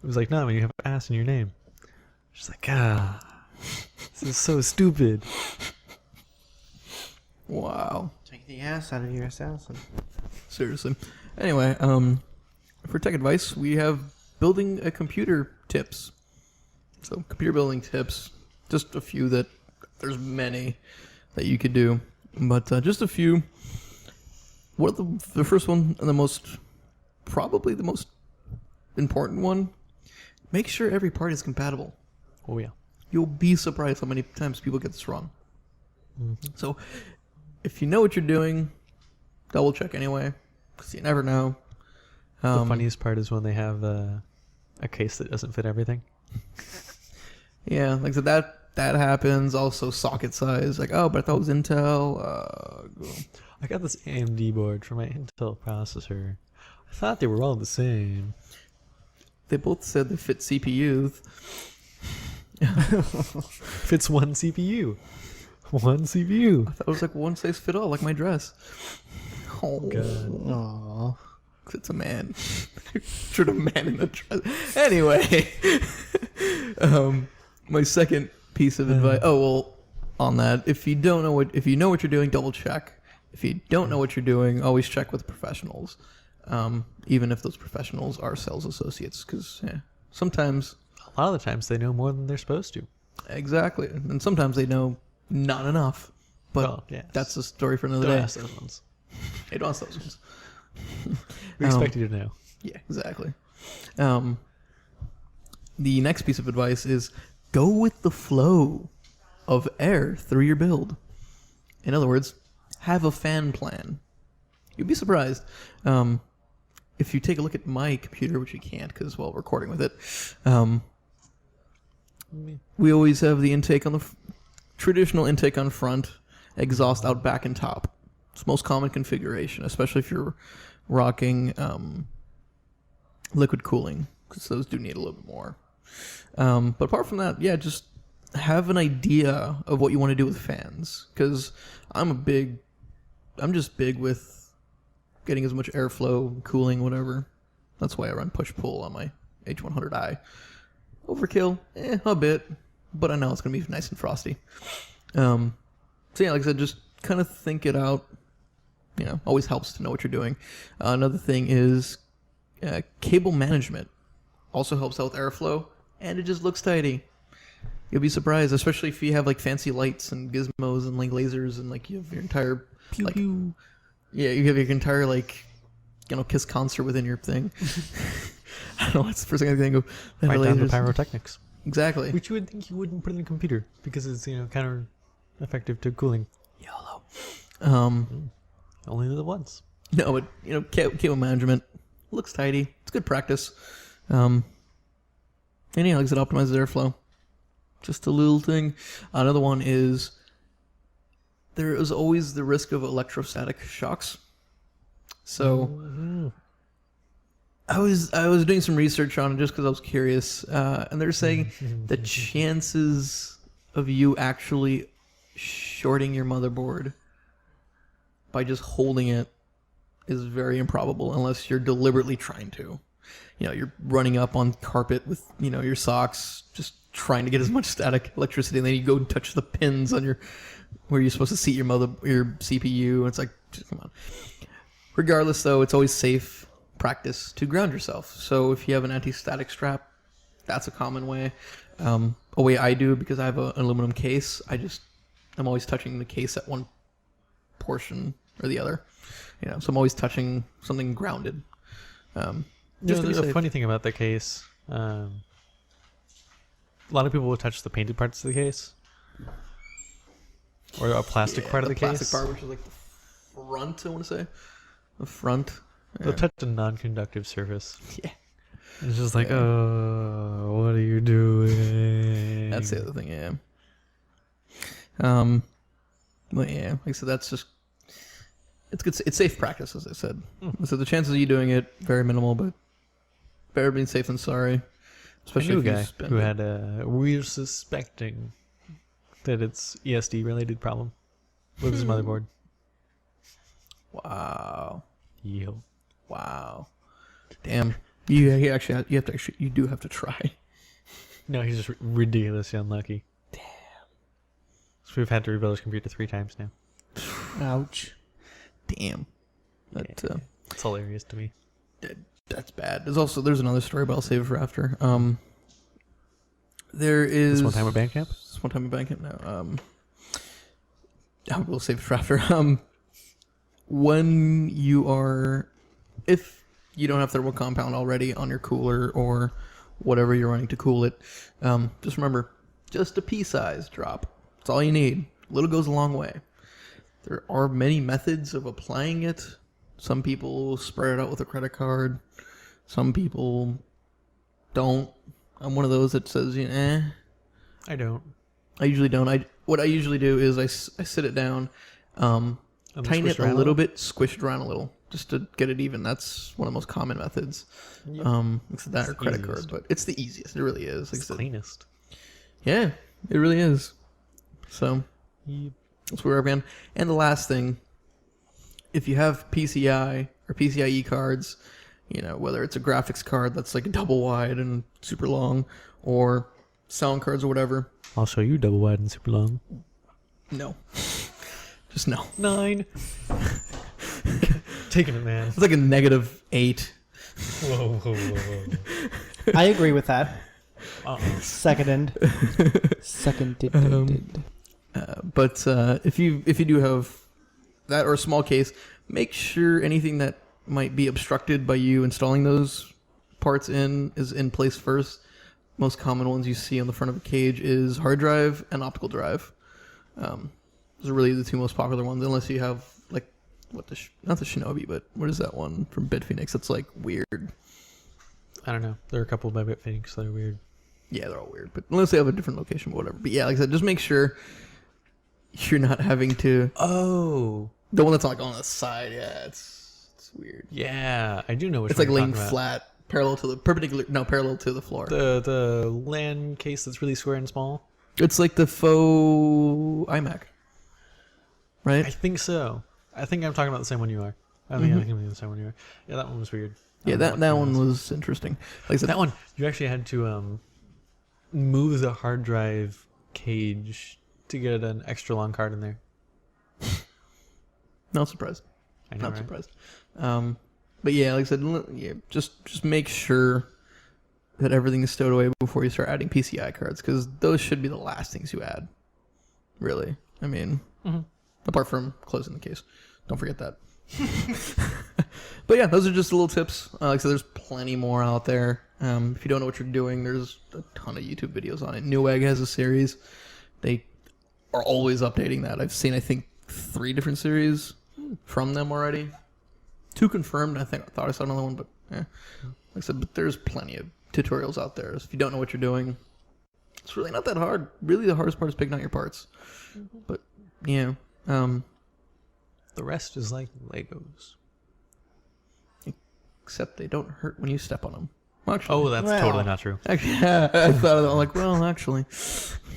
[SPEAKER 2] It was like, no, man, you have ass in your name. She's like, this is so stupid.
[SPEAKER 1] wow.
[SPEAKER 3] Take the ass out of your assassin.
[SPEAKER 1] Seriously. Anyway, for tech advice, we have building a computer tips. So computer building tips, just a few that there's many that you could do, but just a few. What the first one and probably the most important one? Make sure every part is compatible.
[SPEAKER 2] Oh yeah.
[SPEAKER 1] You'll be surprised how many times people get this wrong. So if you know what you're doing, double check anyway, because you never know.
[SPEAKER 2] The funniest part is when they have a case that doesn't fit everything.
[SPEAKER 1] Yeah, like so that happens. Also, socket size. Like, oh, but I thought it was Intel.
[SPEAKER 2] I got this AMD board for my Intel processor. I thought they were all the same.
[SPEAKER 1] They both said they fit CPUs.
[SPEAKER 2] Fits one CPU. One CPU.
[SPEAKER 1] I thought it was like one size fit all, like my dress. Oh,
[SPEAKER 2] God.
[SPEAKER 3] Aw.
[SPEAKER 1] it's a man. Should a man in a dress. Anyway, my second piece of advice. Oh well, on that, if you know what you're doing, double check. If you don't know what you're doing, always check with professionals. Even if those professionals are sales associates, because sometimes,
[SPEAKER 2] A lot of the times they know more than they're supposed to.
[SPEAKER 1] exactly, and sometimes they know not enough. But
[SPEAKER 2] Well, yes.
[SPEAKER 1] that's a story for another
[SPEAKER 2] Don't
[SPEAKER 1] day.
[SPEAKER 2] ask those ones.
[SPEAKER 1] Hey, don't ask those ones.
[SPEAKER 2] We expect you to know.
[SPEAKER 1] Yeah, exactly. The next piece of advice is go with the flow of air through your build. In other words, have a fan plan. You'd be surprised. If you take a look at my computer, which you can't because, well, recording with it, we always have the intake on the traditional intake on front, exhaust out back and top. It's the most common configuration, especially if you're rocking liquid cooling, because those do need a little bit more. But apart from that, yeah, just have an idea of what you want to do with fans, because I'm just big with getting as much airflow, cooling, whatever. That's why I run push-pull on my H100i. Overkill, a bit, but I know it's going to be nice and frosty. So yeah, like I said, just kind of think it out. Always helps to know what you're doing. Another thing is cable management. Also helps out with airflow, and it just looks tidy. You'll be surprised, especially if you have like fancy lights and gizmos and like lasers and like you have your entire
[SPEAKER 2] Pew
[SPEAKER 1] like,
[SPEAKER 2] pew.
[SPEAKER 1] yeah, you have your entire like Kiss concert within your thing. I don't know. That's the first thing I think of.
[SPEAKER 2] Right down to
[SPEAKER 1] Lasers.
[SPEAKER 2] pyrotechnics.
[SPEAKER 1] Exactly.
[SPEAKER 2] Which you would think you wouldn't put in a computer because it's counter effective to cooling.
[SPEAKER 1] YOLO.
[SPEAKER 2] Only the once.
[SPEAKER 1] No, but cable management looks tidy. It's good practice. And yeah, like I said, optimizes airflow. Just a little thing. Another one is there is always the risk of electrostatic shocks. So I was doing some research on it just because I was curious, and they're saying the chances of you actually shorting your motherboard by just holding it is very improbable unless you're deliberately trying to. You're running up on carpet with, your socks, just trying to get as much static electricity, and then you go and touch the pins on where you're supposed to seat your CPU, and it's like, come on. Regardless, though, it's always safe practice to ground yourself. So if you have an anti-static strap, that's a common way. A way I do, because I have an aluminum case, I'm always touching the case at one portion or the other. So I'm always touching something grounded. Just to be
[SPEAKER 2] the
[SPEAKER 1] safe.
[SPEAKER 2] funny thing about the case, a lot of people will touch the painted parts of the case, or a plastic part of the
[SPEAKER 1] plastic
[SPEAKER 2] case.
[SPEAKER 1] part, which is like the front, I want to say. The front.
[SPEAKER 2] They'll touch a non-conductive surface.
[SPEAKER 1] Yeah.
[SPEAKER 2] It's just like, oh, what are you doing?
[SPEAKER 1] That's the other thing, yeah. But yeah, like I said, that's just it's good. It's safe practice, as I said. So the chances of you doing it very minimal, but better being safe than sorry. Especially
[SPEAKER 2] I knew
[SPEAKER 1] if
[SPEAKER 2] a
[SPEAKER 1] you
[SPEAKER 2] guy
[SPEAKER 1] spend
[SPEAKER 2] who
[SPEAKER 1] it.
[SPEAKER 2] had we're suspecting that it's ESD related problem with his motherboard.
[SPEAKER 1] Wow,
[SPEAKER 2] Yo.
[SPEAKER 1] wow, damn. You do have to try.
[SPEAKER 2] No, he's just ridiculously unlucky. Damn. So we've had to rebuild his computer 3 times now.
[SPEAKER 3] Ouch.
[SPEAKER 1] Damn. That
[SPEAKER 2] It's hilarious to me.
[SPEAKER 1] that's bad. There's another story, but I'll save it for after. There is
[SPEAKER 2] This one time at Bandcamp?
[SPEAKER 1] This one time at Bandcamp. No. We'll save it for after. If you don't have thermal compound already on your cooler or whatever you're running to cool it, just remember, just a pea size drop. That's all you need. little goes a long way. There are many methods of applying it. Some people spread it out with a credit card. Some people don't. I'm one of those that says,
[SPEAKER 2] I don't.
[SPEAKER 1] I usually don't. What I usually do is I sit it down,
[SPEAKER 2] And
[SPEAKER 1] tighten
[SPEAKER 2] squish
[SPEAKER 1] it a
[SPEAKER 2] around
[SPEAKER 1] little bit, squish it around a little, just to get it even. That's one of the most common methods.
[SPEAKER 2] Yep.
[SPEAKER 1] It's that or credit
[SPEAKER 2] easiest.
[SPEAKER 1] card, but it's the easiest. It really is. Like I
[SPEAKER 2] It's
[SPEAKER 1] said,
[SPEAKER 2] cleanest.
[SPEAKER 1] yeah, it really is. So
[SPEAKER 2] Yep.
[SPEAKER 1] that's where I've been. And the last thing, if you have PCI or PCIe cards, whether it's a graphics card that's like double wide and super long, or sound cards or whatever.
[SPEAKER 2] I'll show you double wide and super long.
[SPEAKER 1] No. Just no.
[SPEAKER 2] 9. Taking it, man.
[SPEAKER 1] It's like a -8.
[SPEAKER 2] Whoa.
[SPEAKER 3] I agree with that.
[SPEAKER 2] Uh-uh.
[SPEAKER 3] Seconded.
[SPEAKER 1] But if you do have that or a small case, make sure anything that might be obstructed by you installing those parts is in place first. Most common ones you see on the front of a cage is hard drive and optical drive. Those are really the two most popular ones, unless you have like not the Shinobi, but what is that one from Bitfinex that's like weird?
[SPEAKER 2] I don't know. There are a couple of Bitfinex that are weird.
[SPEAKER 1] Yeah, they're all weird, but unless they have a different location, but whatever. But yeah, like I said, just make sure you're not having to.
[SPEAKER 2] Oh.
[SPEAKER 1] The one that's like on the side, yeah, it's weird.
[SPEAKER 2] Yeah, I do know which
[SPEAKER 1] It's
[SPEAKER 2] one
[SPEAKER 1] like
[SPEAKER 2] you're
[SPEAKER 1] laying
[SPEAKER 2] talking about.
[SPEAKER 1] flat, parallel to the floor.
[SPEAKER 2] The LAN case that's really square and small.
[SPEAKER 1] It's like the faux iMac, right?
[SPEAKER 2] I think so. I think I'm talking about the same one you are. I think I'm thinking the same one you are. Yeah, that one was weird. I
[SPEAKER 1] Yeah,
[SPEAKER 2] don't know what
[SPEAKER 1] that
[SPEAKER 2] it
[SPEAKER 1] one was interesting. Like I said,
[SPEAKER 2] That one, you actually had to move the hard drive cage to get an extra long card in there.
[SPEAKER 1] not surprised.
[SPEAKER 2] I know,
[SPEAKER 1] Not
[SPEAKER 2] right?
[SPEAKER 1] surprised. But yeah, like I said, just make sure that everything is stowed away before you start adding PCI cards, because those should be the last things you add. Really, I mean, apart from closing the case, don't forget that. But yeah, those are just little tips. Like I said, there's plenty more out there. If you don't know what you're doing, there's a ton of YouTube videos on it. Newegg has a series. They are always updating that. I've seen, I think, 3 different series from them already. 2 confirmed. I thought I saw another one, but like I said, but there's plenty of tutorials out there. So if you don't know what you're doing, it's really not that hard. Really, the hardest part is picking out your parts. But yeah,
[SPEAKER 2] The rest is like Legos.
[SPEAKER 1] except they don't hurt when you step on them. Well, actually,
[SPEAKER 2] Oh, that's
[SPEAKER 3] Well.
[SPEAKER 2] totally not true.
[SPEAKER 1] actually, I thought of that. I'm like, well, actually,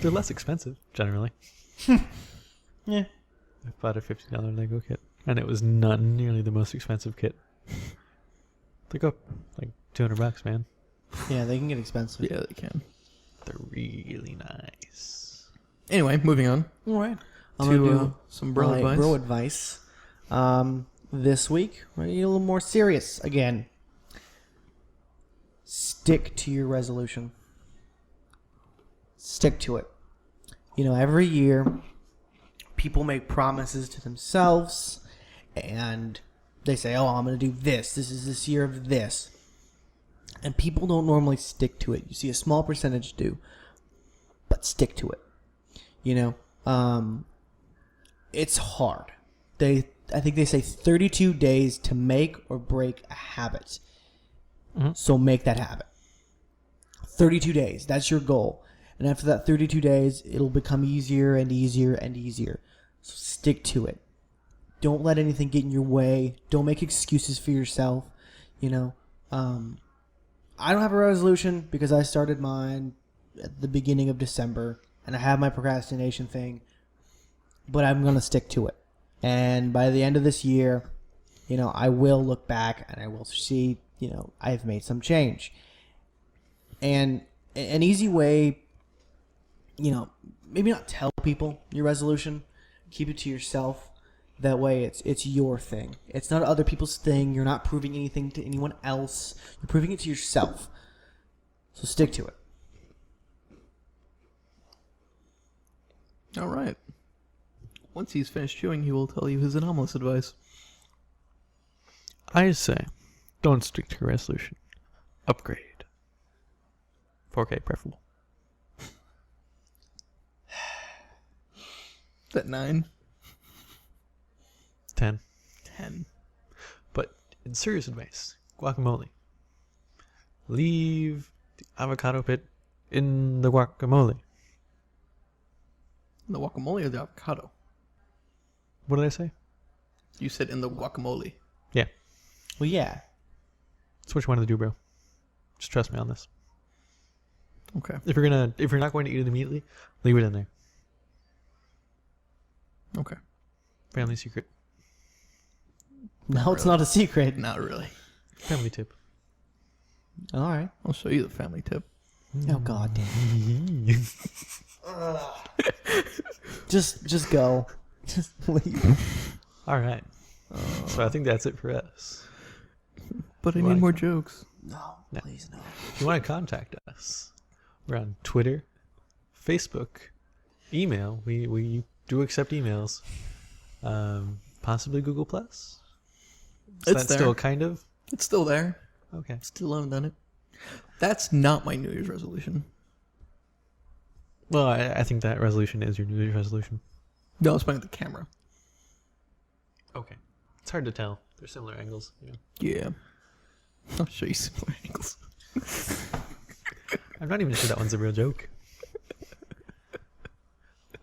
[SPEAKER 2] They're less expensive, generally.
[SPEAKER 3] Yeah.
[SPEAKER 2] I bought a $50 Lego kit, and it was not nearly the most expensive kit. They go up like $200, man.
[SPEAKER 3] Yeah, they can get expensive.
[SPEAKER 1] yeah, they can.
[SPEAKER 2] They're really nice.
[SPEAKER 1] Anyway, moving on
[SPEAKER 3] All right. I'm
[SPEAKER 1] to
[SPEAKER 3] gonna do
[SPEAKER 1] some bro
[SPEAKER 3] my
[SPEAKER 1] advice.
[SPEAKER 3] bro advice. This week, we're gonna get a little more serious again. Stick to your resolution. Stick to it. Every year, people make promises to themselves, and they say, "Oh, I'm gonna do this. This is this year of this," and people don't normally stick to it. You see a small percentage do, but stick to it. It's hard. I think they say 32 days to make or break a habit. So make that habit. 32 days. That's your goal. And after that 32 days, it'll become easier and easier and easier. So stick to it. Don't let anything get in your way. Don't make excuses for yourself. I don't have a resolution because I started mine at the beginning of December, and I have my procrastination thing, but I'm going to stick to it. And by the end of this year, I will look back and I will see, I've made some change. And an easy way, maybe not tell people your resolution, keep it to yourself. That way it's your thing. It's not other people's thing. You're not proving anything to anyone else. You're proving it to yourself. So stick to it.
[SPEAKER 1] All right. Once he's finished chewing, he will tell you his anomalous advice.
[SPEAKER 2] I say, don't stick to your resolution. Upgrade. 4K preferable.
[SPEAKER 1] that 9?
[SPEAKER 2] 10.
[SPEAKER 1] 10.
[SPEAKER 2] But in serious advice, guacamole. Leave the avocado pit in the guacamole.
[SPEAKER 1] The guacamole or the avocado?
[SPEAKER 2] What did I say?
[SPEAKER 1] You said in the guacamole.
[SPEAKER 2] Yeah.
[SPEAKER 3] Well, yeah.
[SPEAKER 2] That's what you want to do, bro. Just trust me on this.
[SPEAKER 1] Okay.
[SPEAKER 2] If you're not going to eat it immediately, leave it in there.
[SPEAKER 1] Okay.
[SPEAKER 2] Family secret.
[SPEAKER 3] No, it's not a secret.
[SPEAKER 1] Not really.
[SPEAKER 2] Family tip.
[SPEAKER 3] All right.
[SPEAKER 1] I'll show you the family tip.
[SPEAKER 3] Oh God damn. Just go. Just leave.
[SPEAKER 2] All right. So I think that's it for us.
[SPEAKER 1] But I
[SPEAKER 2] You
[SPEAKER 1] need
[SPEAKER 2] like
[SPEAKER 1] more
[SPEAKER 2] it?
[SPEAKER 1] jokes.
[SPEAKER 3] No,
[SPEAKER 2] No.
[SPEAKER 3] please no.
[SPEAKER 2] If you want to contact us, we're on Twitter, Facebook, email. We do accept emails. Possibly Google Plus. Is
[SPEAKER 1] It's
[SPEAKER 2] that
[SPEAKER 1] there.
[SPEAKER 2] still kind of?
[SPEAKER 1] It's still there.
[SPEAKER 2] Okay.
[SPEAKER 1] Still haven't done it. That's not my New Year's resolution.
[SPEAKER 2] Well, I think that resolution is your New Year's resolution.
[SPEAKER 1] No, I was playing with the camera.
[SPEAKER 2] Okay. It's hard to tell. They're similar angles. You know.
[SPEAKER 1] Yeah. I'll show you similar angles.
[SPEAKER 2] I'm not even sure that one's a real joke.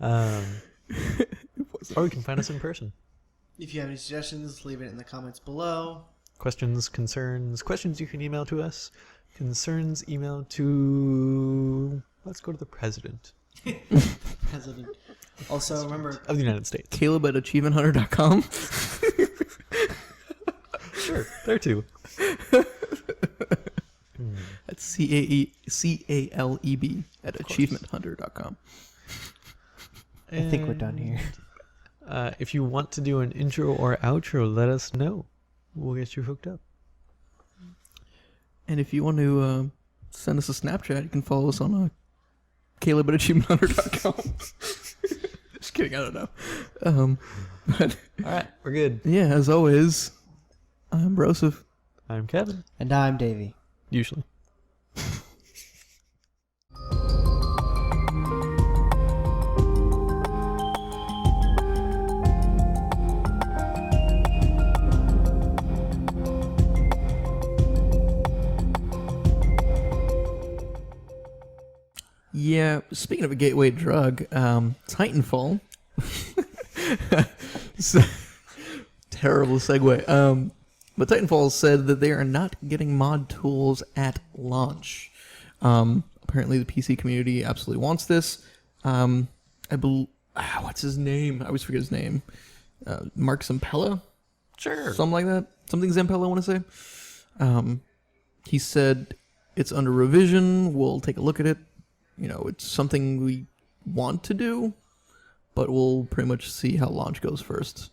[SPEAKER 2] Or you can find us in person.
[SPEAKER 3] If you have any suggestions, leave it in the comments below.
[SPEAKER 2] Questions, concerns, questions you can email to us. Concerns, email to... Let's go to the President
[SPEAKER 3] President. Also, remember,
[SPEAKER 2] of the United States.
[SPEAKER 1] Caleb at achievementhunter.com.
[SPEAKER 2] Sure, there too.
[SPEAKER 1] That's CALEB at achievementhunter.com.
[SPEAKER 3] I think we're done here.
[SPEAKER 2] If you want to do an intro or outro, let us know. We'll get you hooked up.
[SPEAKER 1] And if you want to send us a Snapchat, you can follow us on Caleb at achievementhunter.com. Just kidding, I don't know. But
[SPEAKER 2] All right, we're good.
[SPEAKER 1] yeah, as always, I'm Broseph.
[SPEAKER 2] I'm Kevin.
[SPEAKER 3] And I'm Davey.
[SPEAKER 2] Usually.
[SPEAKER 1] Yeah, speaking of a gateway drug, Titanfall. Terrible segue. But Titanfall said that they are not getting mod tools at launch. Apparently, the PC community absolutely wants this. What's his name? I always forget his name. Mark Zampella?
[SPEAKER 2] Sure.
[SPEAKER 1] Something like that. Something Zampella, I want to say. He said it's under revision. We'll take a look at it. You know, it's something we want to do, but we'll pretty much see how launch goes first.